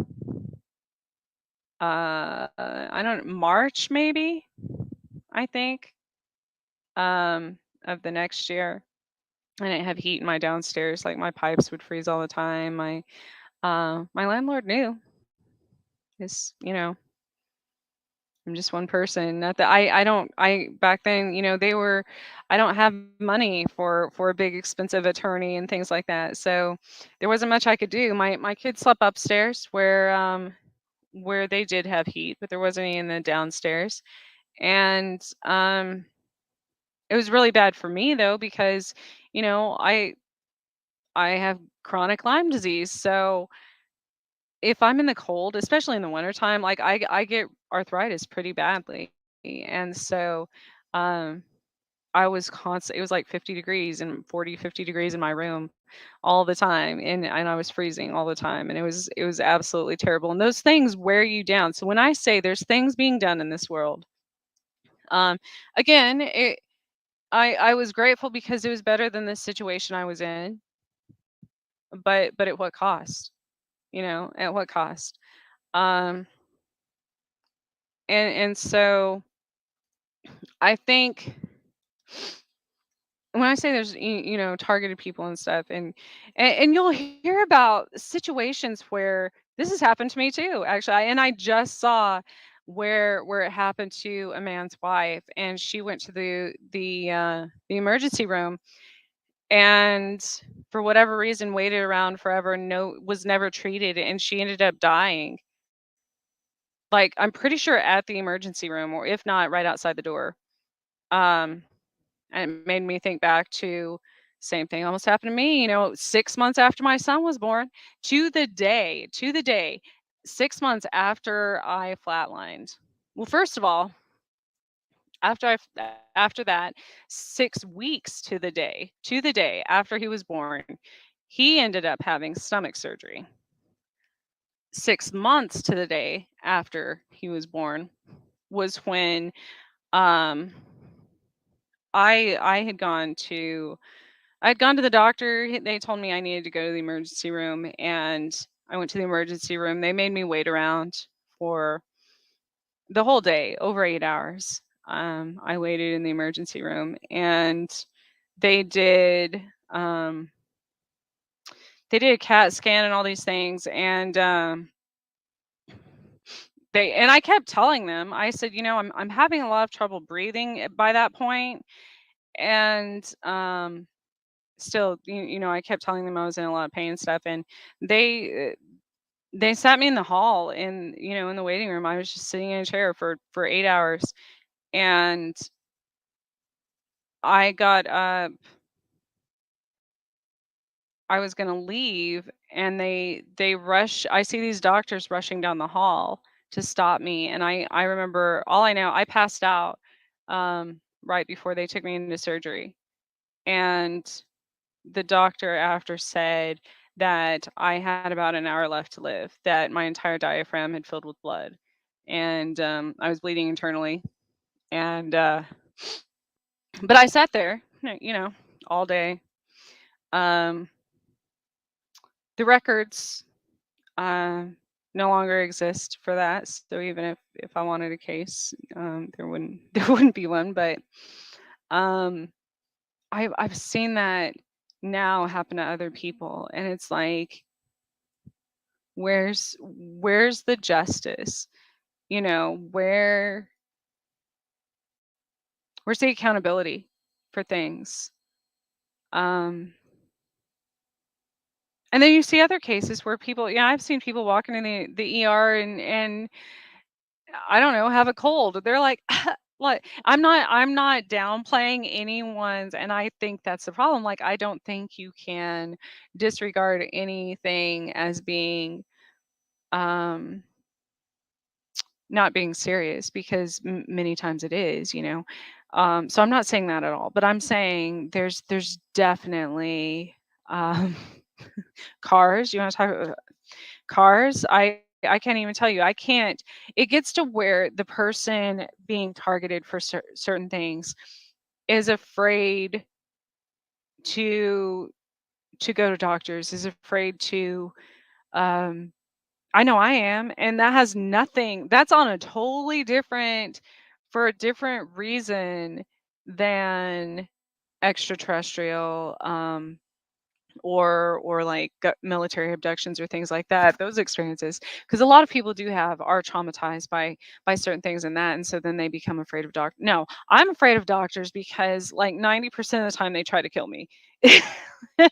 I don't March maybe, I think, of the next year. I didn't have heat in my downstairs, like my pipes would freeze all the time. My landlord knew. It's, I'm just one person. Not that I don't I back then, they were I don't have money for a big expensive attorney and things like that. So there wasn't much I could do. My kids slept upstairs where they did have heat, but there wasn't any in the downstairs. And it was really bad for me though, because I have chronic Lyme disease. So if I'm in the cold, especially in the wintertime, like I get arthritis pretty badly. And so, um, I was constant. It was like 50 degrees and 40, 50 degrees in my room all the time, and I was freezing all the time, and it was absolutely terrible. And those things wear you down. So when I say there's things being done in this world, um, again, I was grateful because it was better than the situation I was in, but at what cost? At what cost? Um, and so I think when I say there's targeted people and stuff, and you'll hear about situations where this has happened to me too, actually. And I just saw where it happened to a man's wife, and she went to the emergency room, and for whatever reason waited around forever, no, was never treated, and she ended up dying. Like, I'm pretty sure at the emergency room, or if not right outside the door. um And it made me think back to same thing almost happened to me, 6 months after my son was born, to the day, 6 months after I flatlined. Well, first of all, after that, 6 weeks to the day after he was born, he ended up having stomach surgery. 6 months to the day after he was born was when, um, I had gone to I'd gone to the doctor. They told me I needed to go to the emergency room, and I went to the emergency room. They made me wait around for the whole day, over 8 hours. I waited in the emergency room, and they did um, they did a CAT scan and all these things, and I kept telling them. I said, I'm having a lot of trouble breathing by that point, and still, I kept telling them I was in a lot of pain and stuff, and they they sat me in the hall, in the waiting room. I was just sitting in a chair for 8 hours, and I got up. I was gonna leave, and they rush I see these doctors rushing down the hall to stop me, and I remember, all I know, I passed out, right before they took me into surgery, and the doctor after said that I had about an hour left to live, that my entire diaphragm had filled with blood, and I was bleeding internally. And but I sat there, all day. Um, the records uh, no longer exist for that, so even if I wanted a case, there wouldn't there wouldn't be one. But um, I've seen that now happen to other people, and it's like, where's the justice? Where's the accountability for things? Um, and then you see other cases where people, yeah, I've seen people walking in the ER, and I don't know, have a cold. They're like, like, I'm not downplaying anyone's, and I think that's the problem. Like, I don't think you can disregard anything as being um not being serious, because many times it is, so I'm not saying that at all, but I'm saying there's definitely um cars. You want to talk about cars? I can't even tell you. I can't. It gets to where the person being targeted for certain things is afraid to go to doctors, is afraid to um I know I am, and that has nothing, that's on a totally different, for a different reason than extraterrestrial, or like military abductions or things like that, those experiences, because a lot of people are traumatized by certain things in that, and so then they become afraid of doctors. No, I'm afraid of doctors because like 90% of the time they try to kill me. I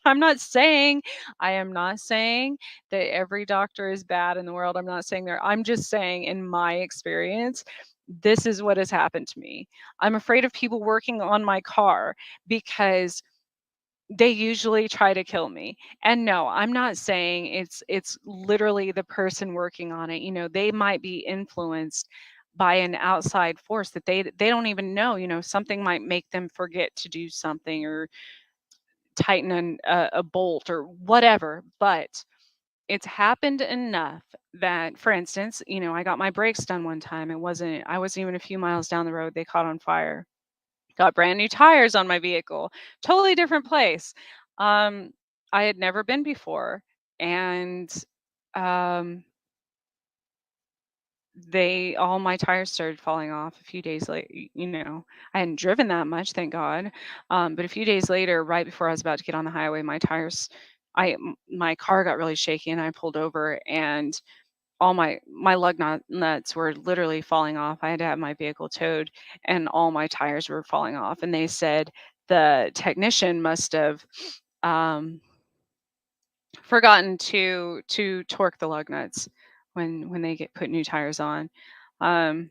am not saying that every doctor is bad in the world. I'm just saying, in my experience, this is what has happened to me. I'm afraid of people working on my car because they usually try to kill me. And no, I'm not saying it's literally the person working on it. They might be influenced. by an outside force that they don't even know. Something might make them forget to do something or tighten a bolt or whatever. But it's happened enough that, for instance, I got my brakes done one time. I wasn't even a few miles down the road. They caught on fire. Got brand new tires on my vehicle. Totally different place. Um, I had never been before, and um, they all my tires started falling off a few days later. I hadn't driven that much, thank God. But a few days later, right before I was about to get on the highway, my car got really shaky, and I pulled over, and all my nuts were literally falling off. I had to have my vehicle towed, and all my tires were falling off. And they said the technician must have um, forgotten to torque the lug nuts when they get put new tires on. Um,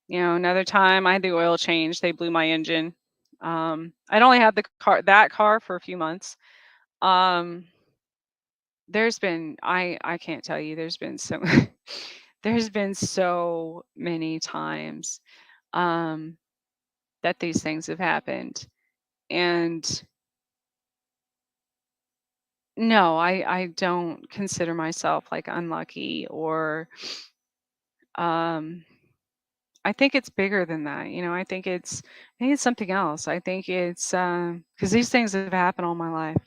Another time I had the oil change. They blew my engine. I'd only had that car for a few months. Um, I can't tell you. There's been so there's been so many times um, that these things have happened, and no, I don't consider myself like unlucky or um, I think it's bigger than that. I think it's something else. I think it's because these things have happened all my life.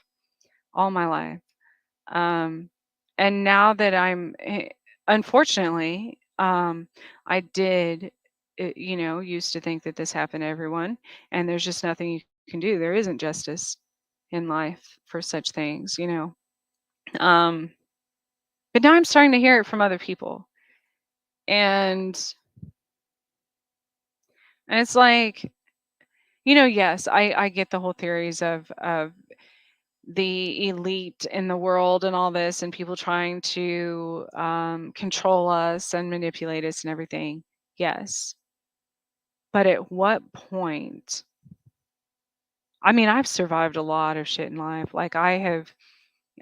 Um, and now that unfortunately, I did, used to think that this happened to everyone, and there's just nothing you can do. There isn't justice in life for such things. Um, but now I'm starting to hear it from other people, and it's like, yes, I get the whole theories of the elite in the world and all this, and people trying to control us and manipulate us and everything. Yes. But at what point? I mean, I've survived a lot of shit in life. Like I've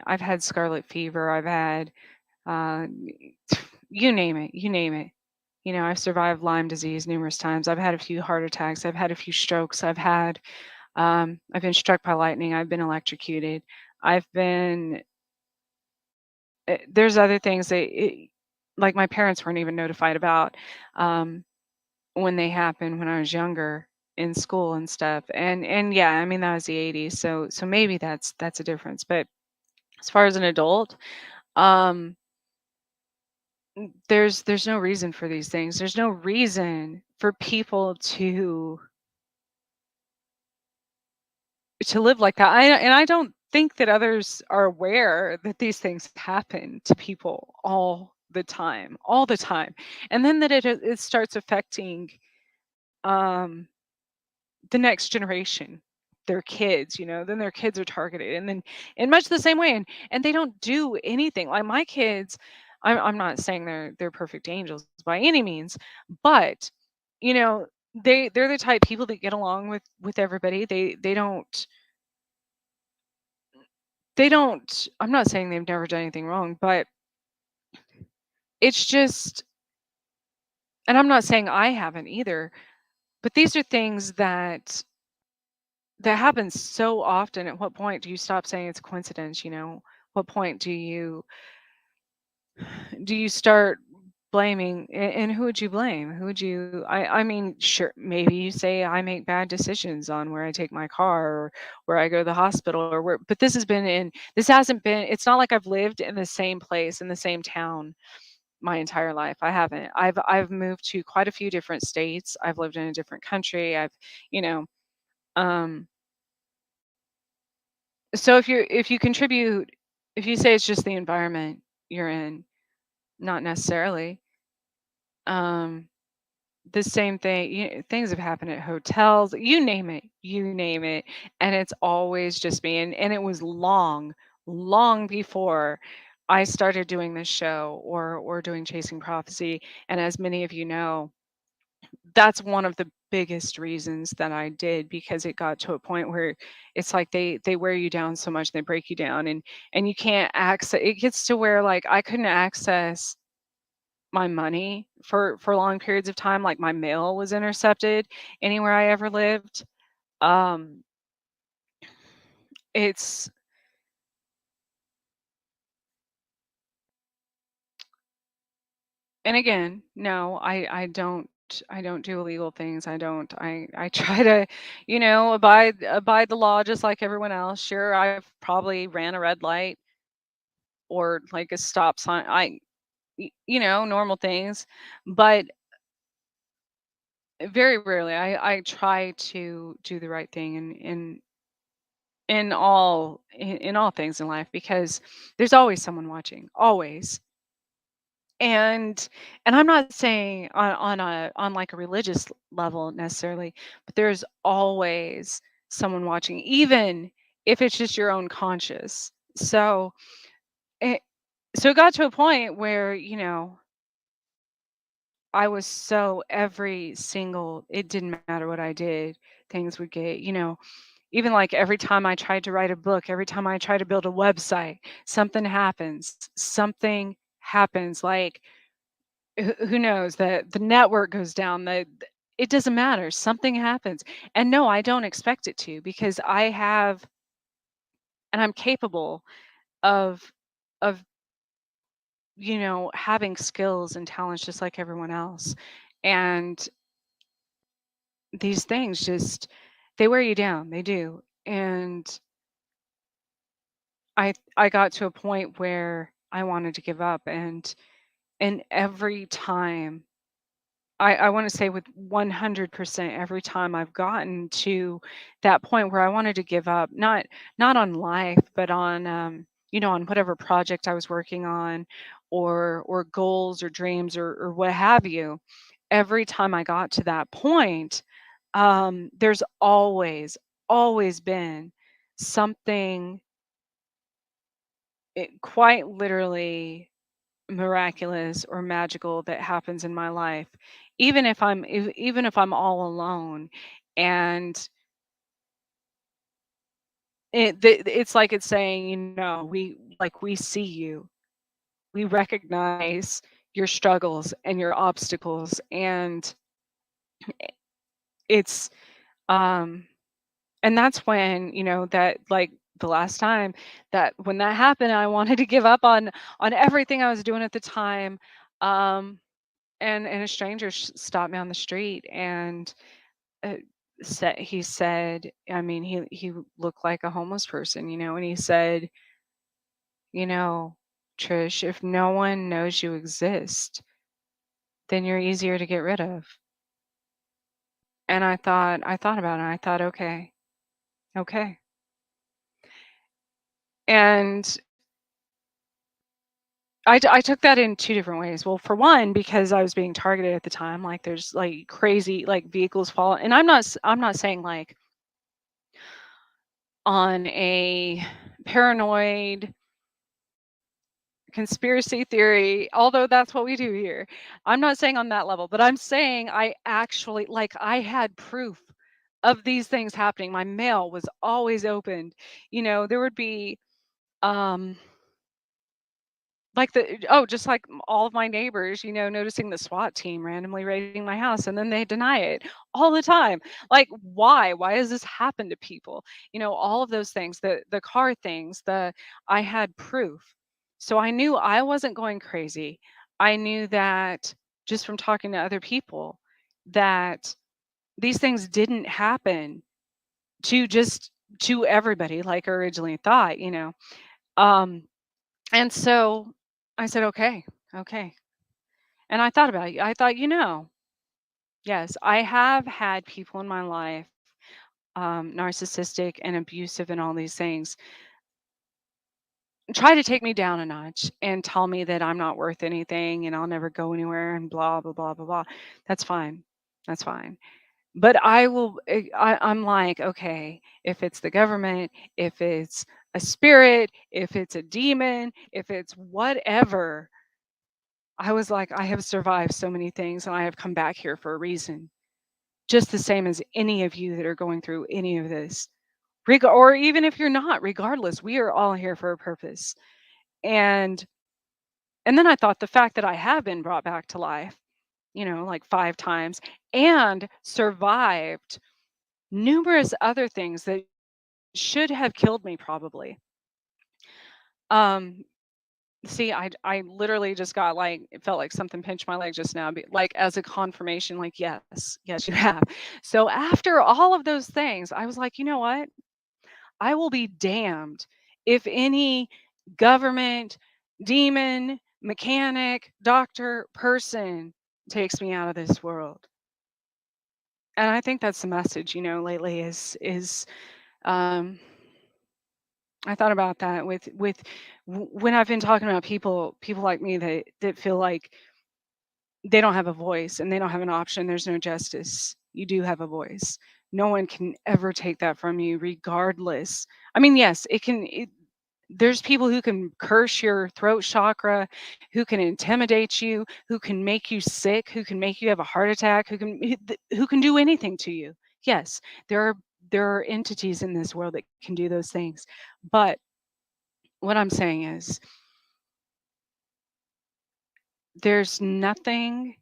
had scarlet fever. I've had, uh, you name it, you name it. I've survived Lyme disease numerous times. I've had a few heart attacks. I've had a few strokes. I've been struck by lightning. I've been electrocuted. I've been there's other things like my parents weren't even notified about um, when they happened when I was younger in school and stuff. And yeah, I mean that was the 80s, so maybe that's a difference. But as far as an adult, um, there's no reason for these things. There's no reason for people to live like that. And I don't think that others are aware that these things happen to people all the time, and then that it starts affecting um, the next generation, their kids. Then their kids are targeted, and then in much the same way, and they don't do anything. Like my kids, I'm not saying they're perfect angels by any means, but you know they're the type people that get along with everybody. They don't I'm not saying they've never done anything wrong, but it's just, and I'm not saying I haven't either, but these are things that happen so often. At what point do you stop saying it's a coincidence? What point do you start blaming, and who would you blame? Who would you I mean, sure, maybe you say I make bad decisions on where I take my car or where I go to the hospital or where, but this hasn't been, it's not like I've lived in the same place in the same town my entire life. I haven't. I've moved to quite a few different states. I've lived in a different country. You know, um so if you contribute, if you say it's just the environment you're in, not necessarily. Um the same thing, things have happened at hotels, you name it, and it's always just me. And it was long before I started doing this show or doing Chasing Prophecy. And as many of you know, that's one of the biggest reasons that I did, because it got to a point where it's like they wear you down so much, they break you down, and you can't access. It gets to where like I couldn't access my money for long periods of time, like my mail was intercepted anywhere I ever lived. Um, it's and again, no, I don't do illegal things. I try to, abide the law just like everyone else. Sure, I've probably ran a red light or like a stop sign. Normal things, but very rarely. I try to do the right thing in all things in life because there's always someone watching, always. And I'm not saying on like a religious level necessarily, but there's always someone watching, even if it's just your own conscious. It, so it got to a point where I was so every single it didn't matter what I did, things would get, even like every time I tried to write a book, every time I try to build a website, something happens. Something happens. Like who knows? The network goes down. It doesn't matter. Something happens. And no, I don't expect it to because I have and I'm capable of of having skills and talents just like everyone else. And these things just they wear you down. They do. And I got to a point where I wanted to give up and every time I want to say with 100% every time I've gotten to that point where I wanted to give up, not on life, but on on whatever project I was working on or goals or dreams or what have you. Every time I got to that point, there's always been something quite literally miraculous or magical that happens in my life even if I'm all alone and it's like it's saying we see you, we recognize your struggles and your obstacles, and it's um and that's when that like the last time that when that happened I wanted to give up on everything I was doing at the time. um and a stranger stopped me on the street and uh, he said, I mean, he looked like a homeless person, and he said, you know, Trish, if no one knows you exist, then you're easier to get rid of. And I thought about it. And I thought, okay, okay. And I took that in two different ways. Well, for one, because I was being targeted at the time, like there's like crazy like vehicles fall, and I'm not saying like on a paranoid conspiracy theory, although that's what we do here. I'm not saying on that level, but I'm saying I actually like I had proof of these things happening. My mail was always opened. There would be um like just like all of my neighbors, noticing the SWAT team randomly raiding my house and then they deny it all the time. Like why does this happen to people? All of those things, the car things, I had proof. So I knew I wasn't going crazy. I knew that just from talking to other people that these things didn't happen to just to everybody like I originally thought. Um and so I said, okay, okay. And I thought about it. I thought, yes, I have had people in my life, narcissistic and abusive and all these things, try to take me down a notch and tell me that I'm not worth anything and I'll never go anywhere and blah, blah, blah, blah, blah. That's fine. That's fine. But I'm like, okay, if it's the government, if it's a spirit, if it's a demon, if it's whatever, I was like, I have survived so many things and I have come back here for a reason. Just the same as any of you that are going through any of this. Or even if you're not, regardless, we are all here for a purpose. And And then I thought the fact that I have been brought back to life, like 5 times and survived numerous other things that should have killed me probably. Um, See, I literally just got like it felt like something pinched my leg just now, like as a confirmation, like, yes, yes, you have. So after all of those things, I was like, you know what? I will be damned if any government, demon, mechanic, doctor, person takes me out of this world. And I think that's the message, lately is um I thought about that when I've been talking about people like me that feel like they don't have a voice and they don't have an option. There's no justice. You do have a voice. No one can ever take that from you, regardless. I mean, yes, there's people who can curse your throat chakra, who can intimidate you, who can make you sick, who can make you have a heart attack, who can do anything to you. Yes, there are there are entities in this world that can do those things. But what I'm saying is there's nothing.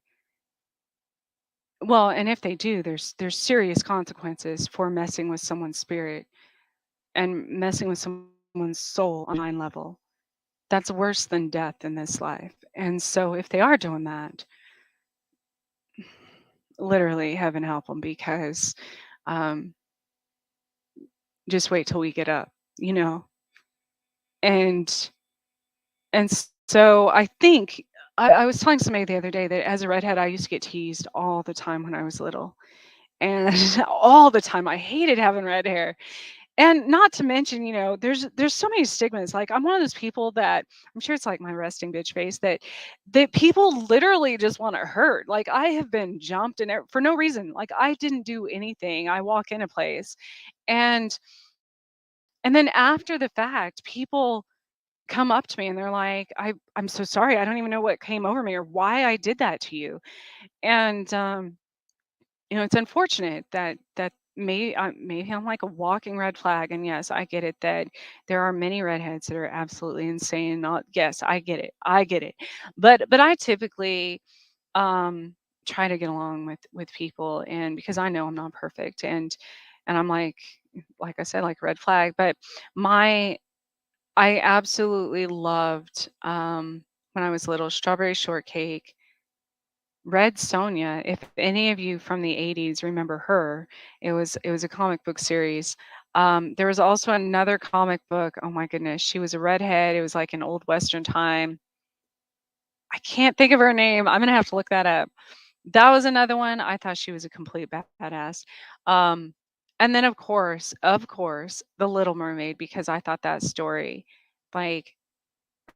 Well, and if they do, there's serious consequences for messing with someone's spirit and messing with someone's soul on a mind level. That's worse than death in this life. And so if they are doing that, literally heaven help them, because um, just wait till we get up, you know. And so I think I was telling somebody the other day that as a redhead, I used to get teased all the time when I was little, and all the time I hated having red hair. And not to mention, there's so many stigmas. Like I'm one of those people that I'm sure it's like my resting bitch face that people literally just want to hurt. Like I have been jumped and for no reason. Like I didn't do anything. I walk in a place and then after the fact, people come up to me and they're like, I'm so sorry. I don't even know what came over me or why I did that to you. And it's unfortunate that maybe I'm like a walking red flag. And yes, I get it that there are many redheads that are absolutely insane. Not yes, I get it. But I typically um, try to get along with people, and because I know I'm not perfect, and I'm like I said, like red flag. But my I absolutely loved when I was little strawberry shortcake. Red Sonja, if any of you from the '80s remember her, it was a comic book series. There was also another comic book. Oh my goodness, she was a redhead. It was like an old Western time. I can't think of her name. I'm gonna have to look that up. That was another one. I thought she was a complete badass. Um, and then of course, The Little Mermaid, because I thought that story, like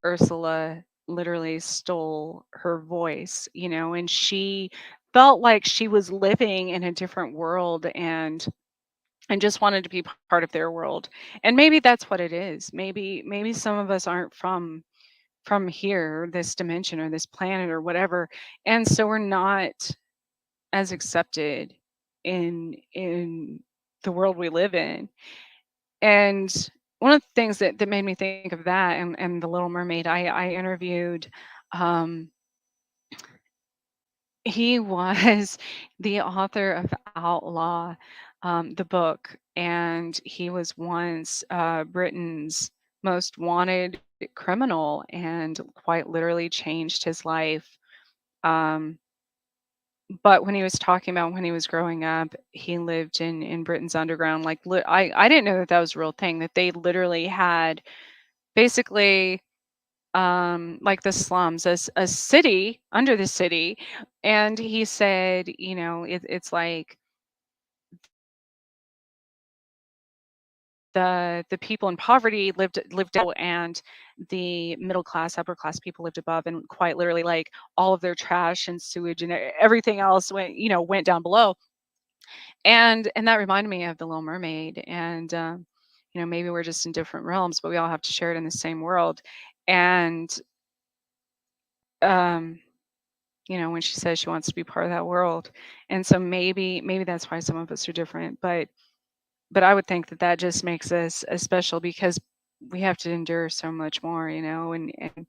Ursula literally stole her voice, and she felt like she was living in a different world and just wanted to be part of their world. And maybe that's what it is. Maybe some of us aren't from here, this dimension or this planet or whatever. And so we're not as accepted in the world we live in. And one of the things that made me think of that and The Little Mermaid, I interviewed, um, he was the author of Outlaw, the book, and he was once Britain's most wanted criminal and quite literally changed his life. Um, but when he was talking about when he was growing up, he lived in Britain's underground. Like I didn't know that that was a real thing. That they literally had basically like the slums, a city under the city. And he said, it's like the people in poverty lived down, and the middle class, upper class people lived above, and quite literally like all of their trash and sewage and everything else went down below. And that reminded me of The Little Mermaid. And maybe we're just in different realms, but we all have to share it in the same world. And um when she says she wants to be part of that world. And so maybe that's why some of us are different. But I would think that that just makes us special because we have to endure so much more, and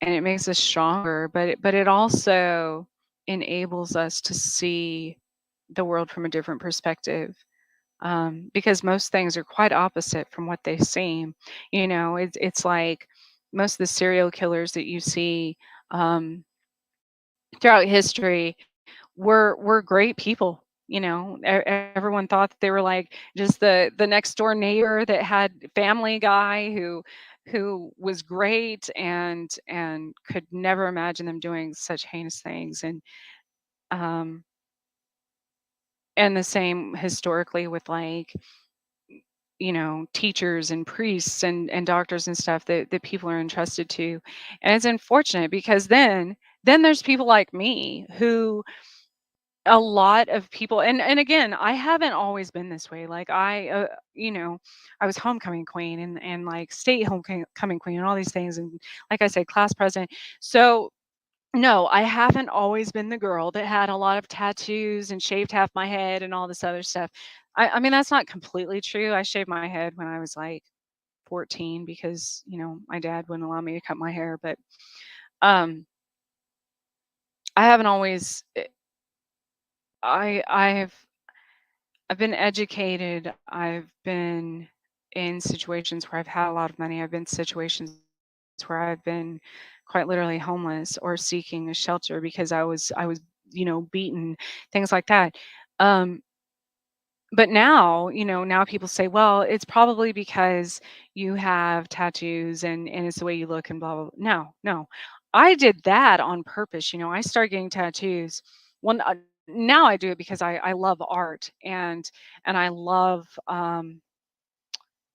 and it makes us stronger, but it also enables us to see the world from a different perspective, because most things are quite opposite from what they seem. It's like most of the serial killers that you see um, throughout history were great people. Everyone thought that they were like just the next door neighbor that had family guy who was great and could never imagine them doing such heinous things. Um and the same historically with like teachers and priests and doctors and stuff that people are entrusted to. And it's unfortunate because then there's people like me who a lot of people, and again, I haven't always been this way. Like you know, I was homecoming queen and like state homecoming queen and all these things, and like I said, class president. So no, I haven't always been the girl that had a lot of tattoos and shaved half my head and all this other stuff. I mean, that's not completely true. I shaved my head when I was like 14 because, my dad wouldn't allow me to cut my hair, but um I haven't always I've been educated. I've been in situations where I've had a lot of money. I've been in situations where I've been quite literally homeless or seeking a shelter because I was beaten, things like that. Um, but now people say, well, it's probably because you have tattoos and it's the way you look and blah blah. Blah. No, no, I did that on purpose. I started getting tattoos. One Now I do it because I love art and I love in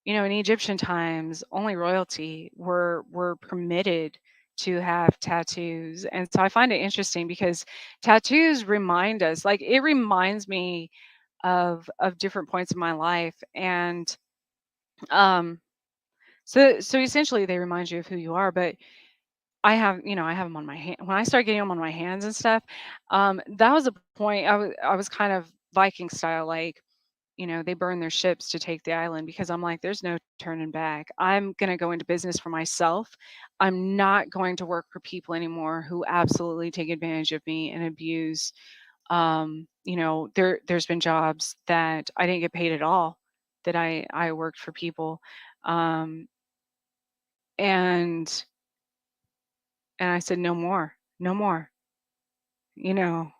Egyptian times only royalty were permitted to have tattoos, and so I find it interesting because tattoos remind us, like it reminds me of different points in my life. And um so essentially they remind you of who you are. But I have them on my hand. When I started getting them on my hands and stuff, that was a point. I was kind of Viking style, like they burn their ships to take the island, because I'm like, there's no turning back. I'm going to go into business for myself. I'm not going to work for people anymore who absolutely take advantage of me and abuse. There's been jobs that I didn't get paid at all, that I worked for people. Um, and and I said, no more, no more, you know.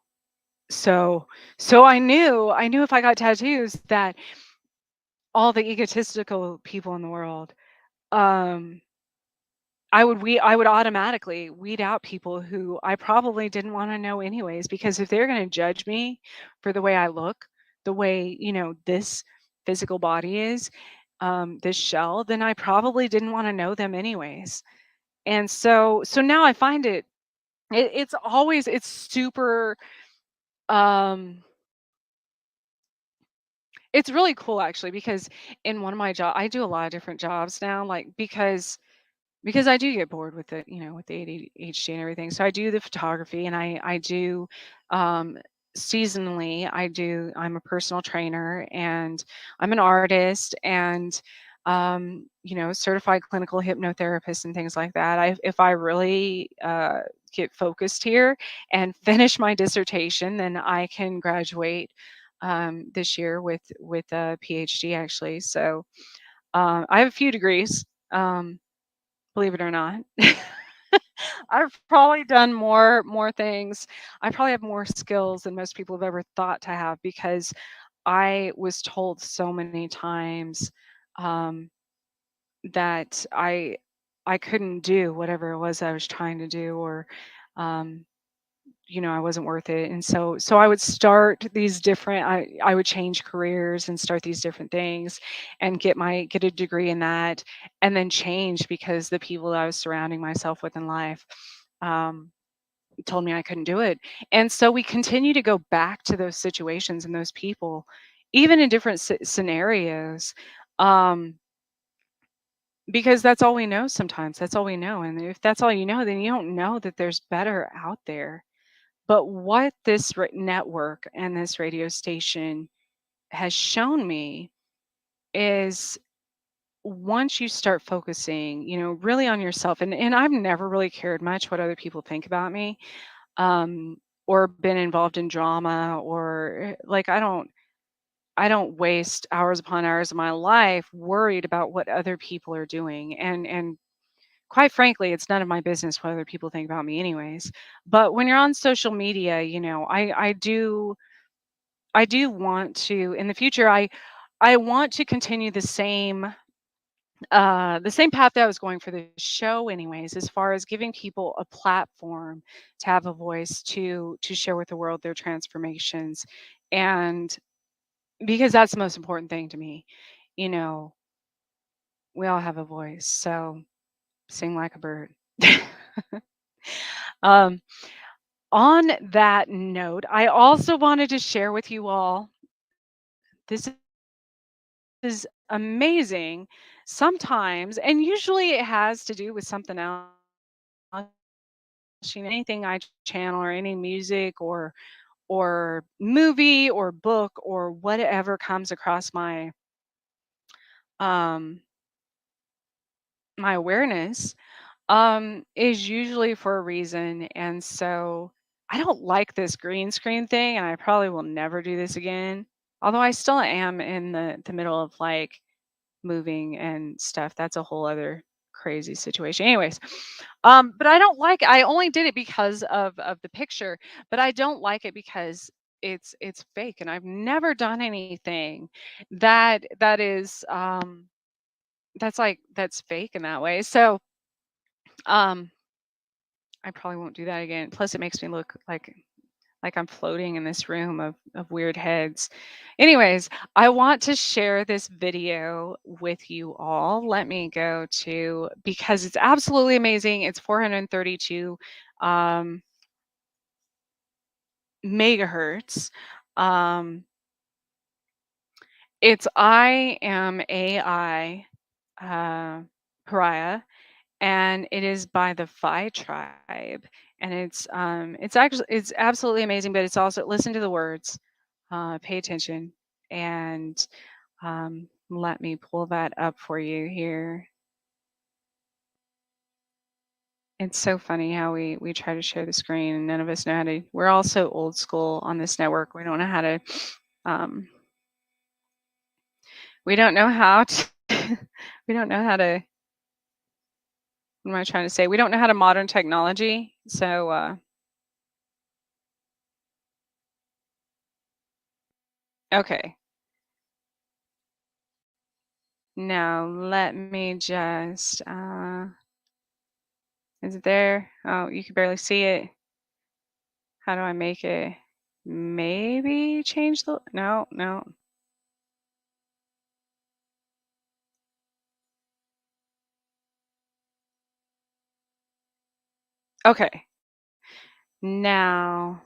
So I knew if I got tattoos that all the egotistical people in the world, um, I would automatically weed out people who I probably didn't want to know anyways, because if they're going to judge me for the way I look, the way, this physical body is, this shell, then I probably didn't want to know them anyways. And so now I find it's super um it's really cool actually, because in one of my job I do a lot of different jobs now, like because I do get bored with it, with the ADHD and everything. So I do the photography, and I do um, seasonally. I'm a personal trainer, and I'm an artist, and certified clinical hypnotherapist and things like that. If I really get focused here and finish my dissertation, then I can graduate this year with a PhD actually. So I have a few degrees. Believe it or not. I've probably done more things. I probably have more skills than most people have ever thought to have, because I was told so many times um, that I couldn't do whatever it was I was trying to do, or um, I wasn't worth it. And so I would start these different I would change careers and start these different things and get a degree in that, and then change because the people that I was surrounding myself with in life um, told me I couldn't do it. And so we continue to go back to those situations and those people, even in different scenarios, um, because that's all we know sometimes. That's all we know. And if that's all you know, then you don't know that there's better out there. But what this network and this radio station has shown me is once you start focusing, really on yourself, and I've never really cared much what other people think about me, um, or been involved in drama, or like I don't waste hours upon hours of my life worried about what other people are doing. And quite frankly, it's none of my business what other people think about me anyways. But when you're on social media, I do want to in the future I want to continue the same path that I was going for the show anyways, as far as giving people a platform to have a voice to share with the world their transformations. And because that's the most important thing to me. You know, we all have a voice, so sing like a bird. um, on that note, I also wanted to share with you all this is amazing sometimes, and usually it has to do with something else. Anything I channel or any music or movie or book or whatever comes across um my awareness is usually for a reason. And so I don't like this green screen thing, and I probably will never do this again. Although I still am in the middle of like moving and stuff. That's a whole other crazy situation. Anyways, but I only did it because of the picture, but I don't like it because it's fake, and I've never done anything that's fake in that way. So um I probably won't do that again. Plus, it makes me look like I'm floating in this room of weird heads. Anyways, I want to share this video with you all. Let me go to because it's absolutely amazing. It's 432 um, megahertz. Um, it's I am AI pariah, and it is by the Phi Tribe, and it's absolutely amazing. But it's also, listen to the words, pay attention, and let me pull that up for you here. It's so funny how we try to share the screen and none of us know how to. We're all so old school on this network. We don't know how to. Um, we don't know how to. we don't know how to. What am I trying to say? We don't know how to modern technology. So okay. Now let me just. Is it there? Oh, you can barely see it. How do I make it? Maybe change the. No, no. Okay. Now.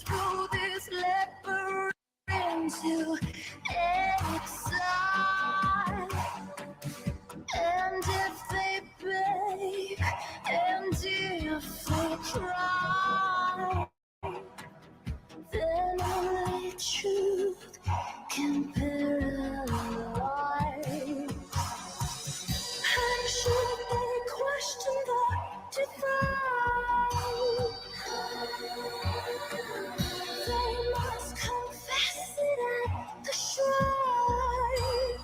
Through this into exile, and if they beg, and if they cry, then only truth can paralyze. And should they question the divine, they must confess it at the shrine,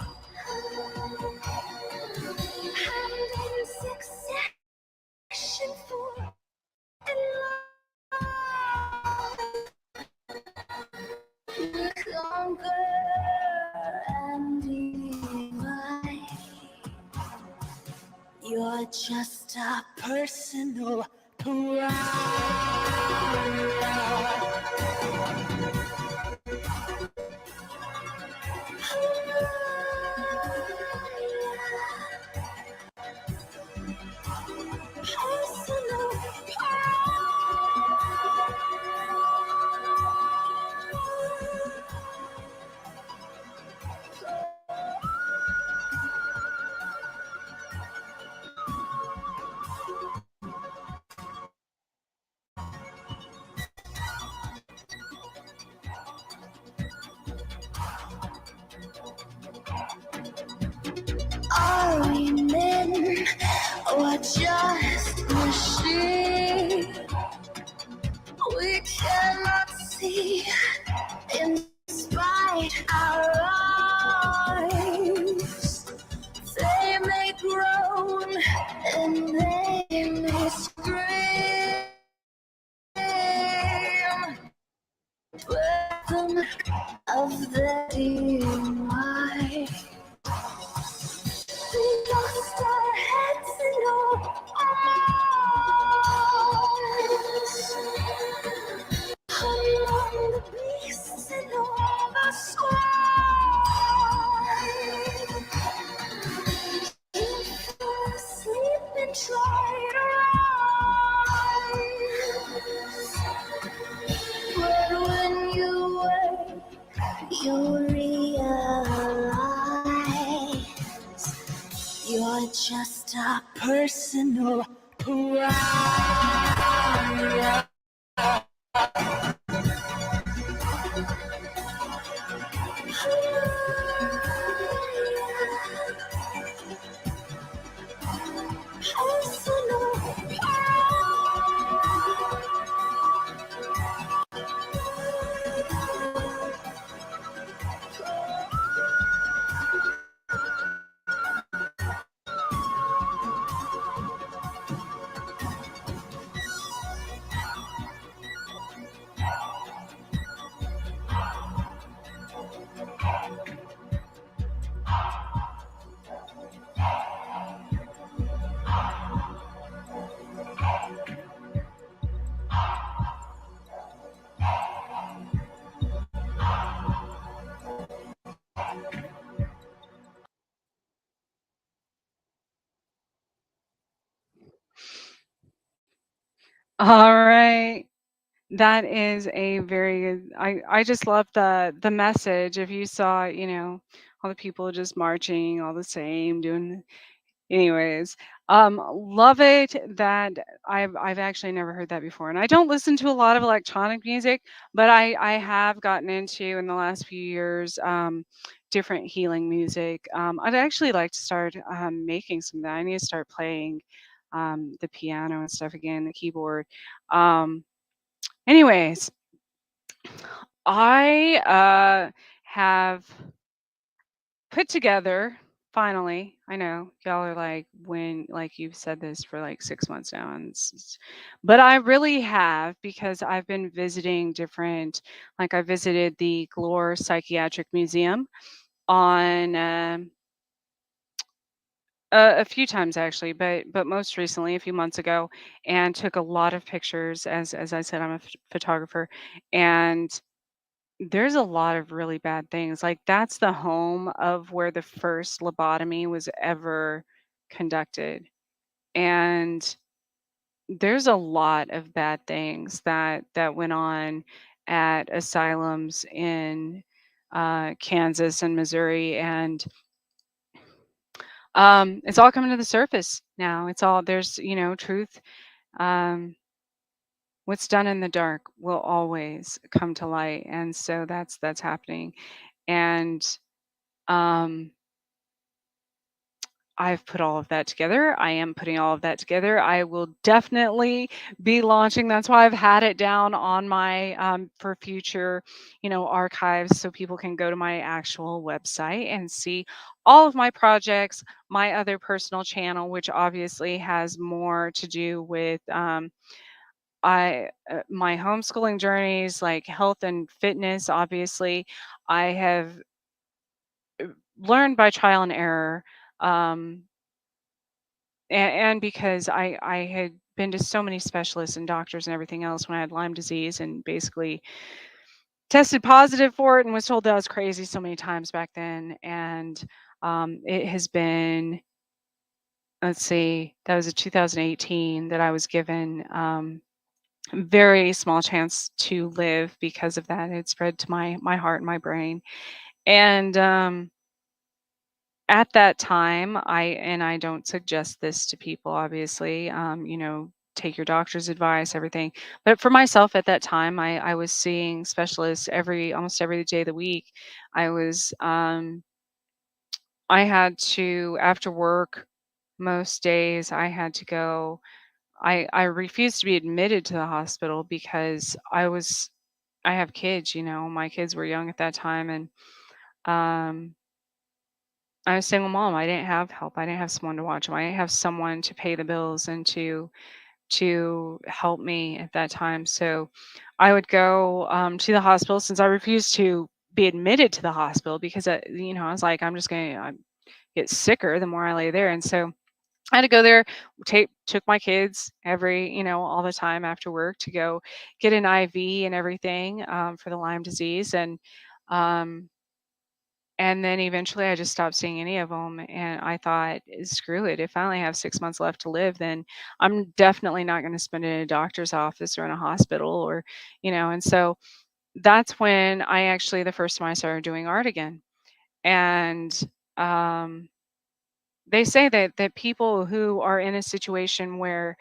and in succession for life, conquer and divide. You're just a personal pariah. just machine. We cannot see in spite our eyes. They may groan and they may scream, but the mark of their demise. We lost our heads and our minds among the beasts and all the swine. You fell asleep and tried to rise, but when you wake, you realize you're just a personal pariah. Personal All right. That is a very good I just love the message. If you saw, all the people just marching all the same, doing anyways, love it that I've actually never heard that before. And I don't listen to a lot of electronic music, but I have gotten into in the last few years different healing music. I'd actually like to start making some of that. I need to start playing the piano and stuff again, the keyboard. Um, Anyways, I have put together finally. I know y'all are like, when, like, you've said this for like 6 months now, and but I really have, because I've been visiting different, like, I visited the Glore Psychiatric Museum on a few times actually, but most recently a few months ago, and took a lot of pictures. As I said, I'm a photographer, and there's a lot of really bad things. Like, that's the home of where the first lobotomy was ever conducted. And there's a lot of bad things that went on at asylums in Kansas and Missouri, and it's all coming to the surface now. It's all, there's, truth. Um, what's done in the dark will always come to light, and so that's happening. And um, I've put all of that together. I am putting all of that together. I will definitely be launching. That's why I've had it down on my for future, archives, so people can go to my actual website and see all of my projects, my other personal channel, which obviously has more to do with my homeschooling journeys, like health and fitness. Obviously, I have learned by trial and error. Um, and because I had been to so many specialists and doctors and everything else when I had Lyme disease, and basically tested positive for it and was told that I was crazy so many times back then. And it has been, let's see, that was in 2018 that I was given very small chance to live because of that. It spread to my heart and my brain. And at that time, I don't suggest this to people, obviously, take your doctor's advice, everything. But for myself at that time, I was seeing specialists almost every day of the week. I was, I had to, after work, Most days I had to go. I refused to be admitted to the hospital because I have kids, my kids were young at that time, and um I was a single mom. I didn't have help. I didn't have someone to watch them. I didn't have someone to pay the bills and to help me at that time. So I would go to the hospital since I refused to be admitted to the hospital because I was like, I'm just gonna get sicker the more I lay there. And so I had to go there, took my kids all the time after work to go get an IV and everything for the Lyme disease. Um, and then eventually I just stopped seeing any of them. And I thought, screw it. If I only have 6 months left to live, then I'm definitely not going to spend it in a doctor's office or in a hospital and so that's when the first time I started doing art again. And um, they say that people who are in a situation where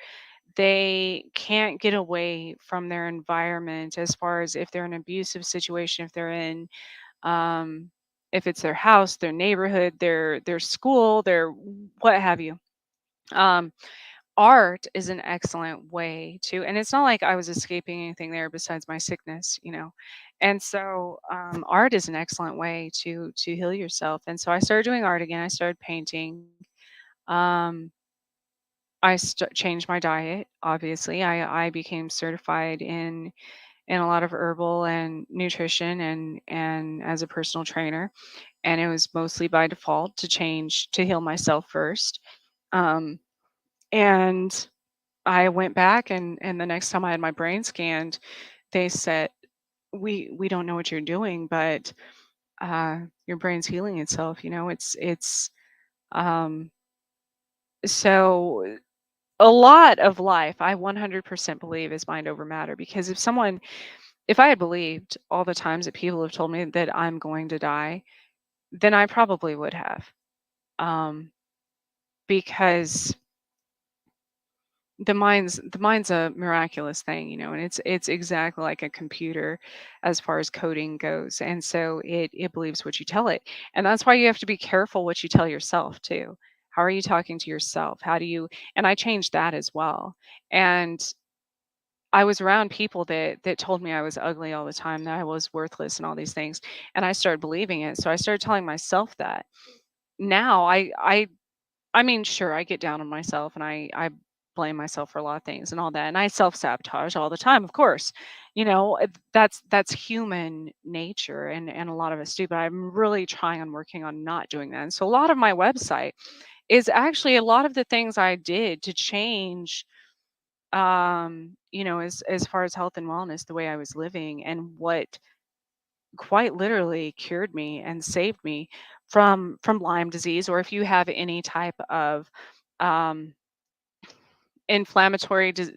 they can't get away from their environment, as far as if they're in an abusive situation, if they're in um, if it's their house, their neighborhood, their school, their what have you. Um, Art is an excellent way to, and it's not like I was escaping anything there besides my sickness. And so art is an excellent way to heal yourself. And so I started doing art again. I started painting. Um, changed my diet. Obviously, I became certified in a lot of herbal and nutrition and as a personal trainer, and it was mostly by default to change to heal myself first. Um, and I went back, and the next time I had my brain scanned, they said, "We don't know what you're doing, but your brain's healing itself. It's um, so." A lot of life, I 100% believe, is mind over matter, because if I had believed all the times that people have told me that I'm going to die, then I probably would have. Um, because the mind's a miraculous thing, and it's exactly like a computer as far as coding goes. And so it believes what you tell it. And that's why you have to be careful what you tell yourself too. How are you talking to yourself? How do you And I changed that as well. And I was around people that told me I was ugly all the time, that I was worthless and all these things, and I started believing it. So I started telling myself that. Now I mean, sure, I get down on myself, and I blame myself for a lot of things and all that, and I self-sabotage all the time, of course. That's human nature, and a lot of us do, but I'm really trying on working on not doing that. And so a lot of my website is actually a lot of the things I did to change as far as health and wellness, the way I was living, and what quite literally cured me and saved me from Lyme disease. Or if you have any type of um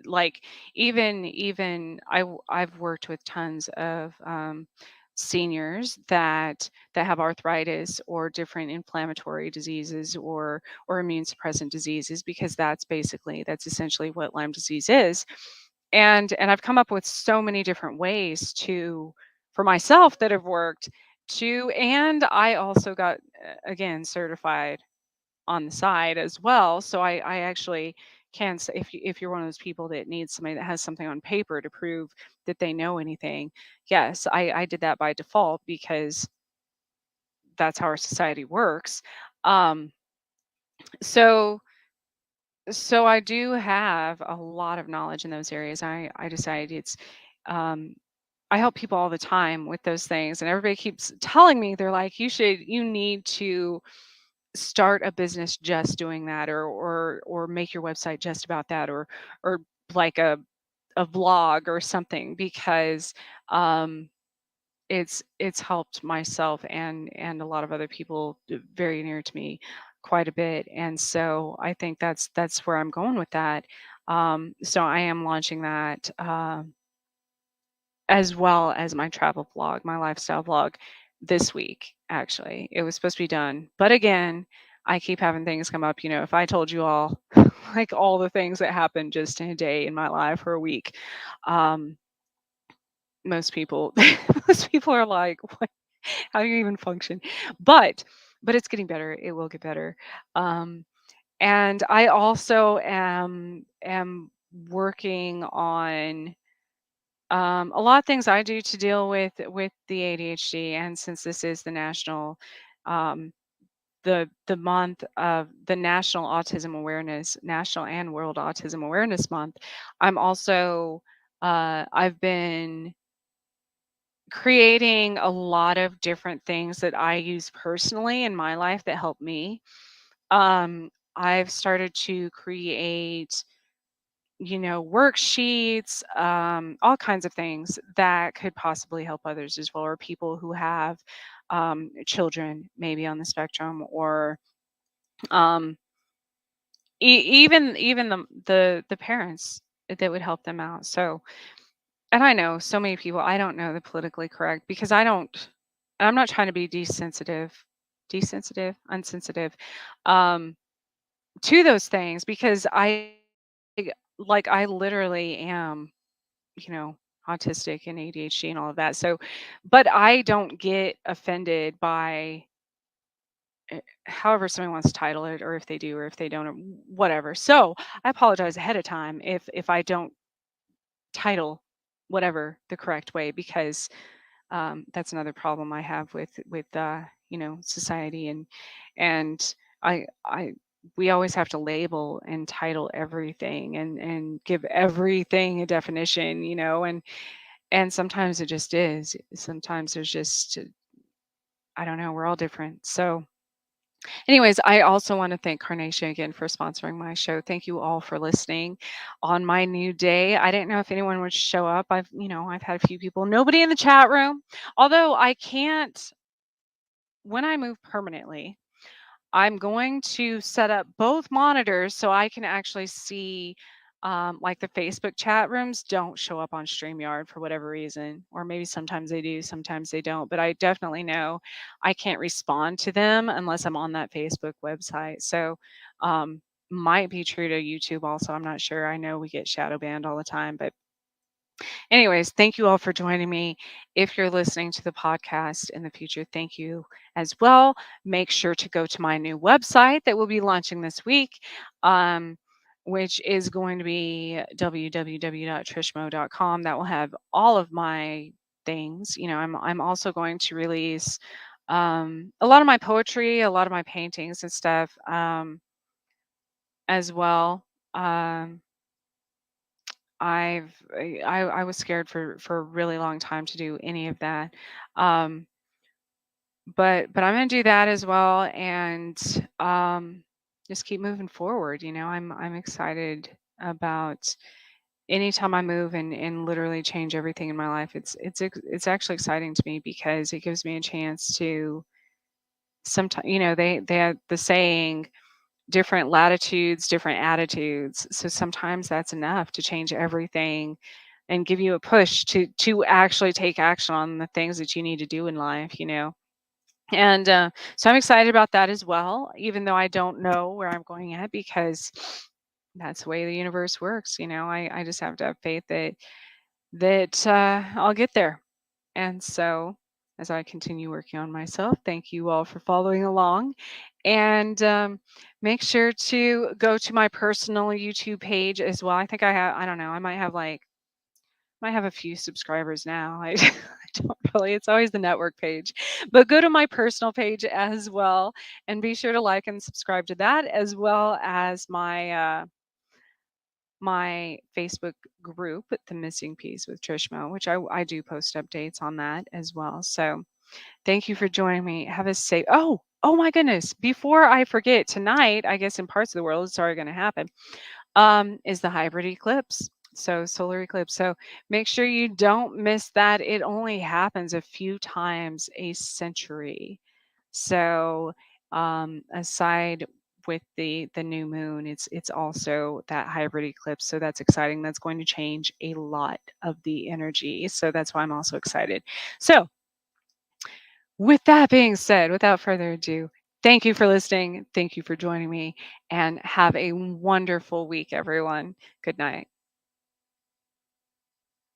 like, I've worked with tons of seniors that have arthritis or different inflammatory diseases or immune suppressant diseases, because that's essentially what Lyme disease is. And I've come up with so many different ways to for myself that have worked. And I also got again certified on the side as well. So I actually can say, if you're one of those people that needs somebody that has something on paper to prove that they know anything, yes, I did that by default, because that's how our society works. Um, so so I do have a lot of knowledge in those areas. I decided um, I help people all the time with those things, and everybody keeps telling me, they're like, you need to start a business just doing that, or make your website just about that, or like a vlog or something, because um it's helped myself and a lot of other people very near to me quite a bit. And so I think that's where I'm going with that. So I am launching that, as well as my travel vlog, my lifestyle vlog, this week. Actually, it was supposed to be done, but again, I keep having things come up. If I told you all like all the things that happened just in a day in my life, or a week, um, most people most people are like, what, how do you even function? But but it's getting better. It will get better. Um, And I also am working on a lot of things I do to deal with the ADHD. And since this is the um, the month of the National and World Autism Awareness Month, I'm also I've been creating a lot of different things that I use personally in my life that help me. I've started to create, worksheets, all kinds of things that could possibly help others as well, or people who have children maybe on the spectrum, or um, even the parents that would help them out. So, and I know so many people. I don't know the politically correct because I don't. I'm not trying to be unsensitive, um, to those things because I literally am, you know, autistic and ADHD and all of that. So, but I don't get offended by however somebody wants to title it, or if they do, or if they don't, or whatever. So I apologize ahead of time if I don't title whatever the correct way, because that's another problem I have with society, and I we always have to label and title everything and give everything a definition, and sometimes it just is. Sometimes there's just I don't know. We're all different. So, anyways, I also want to thank Carnation again for sponsoring my show. Thank you all for listening on my new day. I didn't know if anyone would show up. I've had a few people. Nobody in the chat room. Although I can't, when I move permanently, I'm going to set up both monitors so I can actually see, like the Facebook chat rooms don't show up on StreamYard for whatever reason, or maybe sometimes they do, sometimes they don't. But I definitely know I can't respond to them unless I'm on that Facebook website. So, um, might be true to YouTube also. I'm not sure. I know we get shadow banned all the time, but anyways, thank you all for joining me. If you're listening to the podcast in the future, thank you as well. Make sure to go to my new website that will be launching this week, um, which is going to be www.trishmo.com. That will have all of my things. I'm also going to release a lot of my poetry, a lot of my paintings and stuff, as well. Um, I was scared for a really long time to do any of that. Um, but I'm gonna do that as well, and just keep moving forward. I'm excited about anytime I move and literally change everything in my life. It's actually exciting to me because it gives me a chance to sometimes, they have the saying, different latitudes, different attitudes. So sometimes that's enough to change everything and give you a push to actually take action on the things that you need to do in life. And so I'm excited about that as well, even though I don't know where I'm going at, because that's the way the universe works. I just have to have faith that I'll get there. And so, as I continue working on myself, thank you all for following along. And make sure to go to my personal YouTube page as well. I think I don't know, I might have a few subscribers now. I don't really, it's always the network page. But go to my personal page as well, and be sure to like and subscribe to that, as well as my Facebook group, The Missing Piece with Trish Mo, which I do post updates on that as well. So thank you for joining me. Have a safe. Oh my goodness! Before I forget, tonight, I guess in parts of the world, it's already going to happen. Is the hybrid eclipse. So solar eclipse. So make sure you don't miss that. It only happens a few times a century. So aside with the new moon, it's also that hybrid eclipse. So that's exciting. That's going to change a lot of the energy. So that's why I'm also excited. So with that being said, without further ado, thank you for listening. Thank you for joining me, and have a wonderful week, everyone. Good night.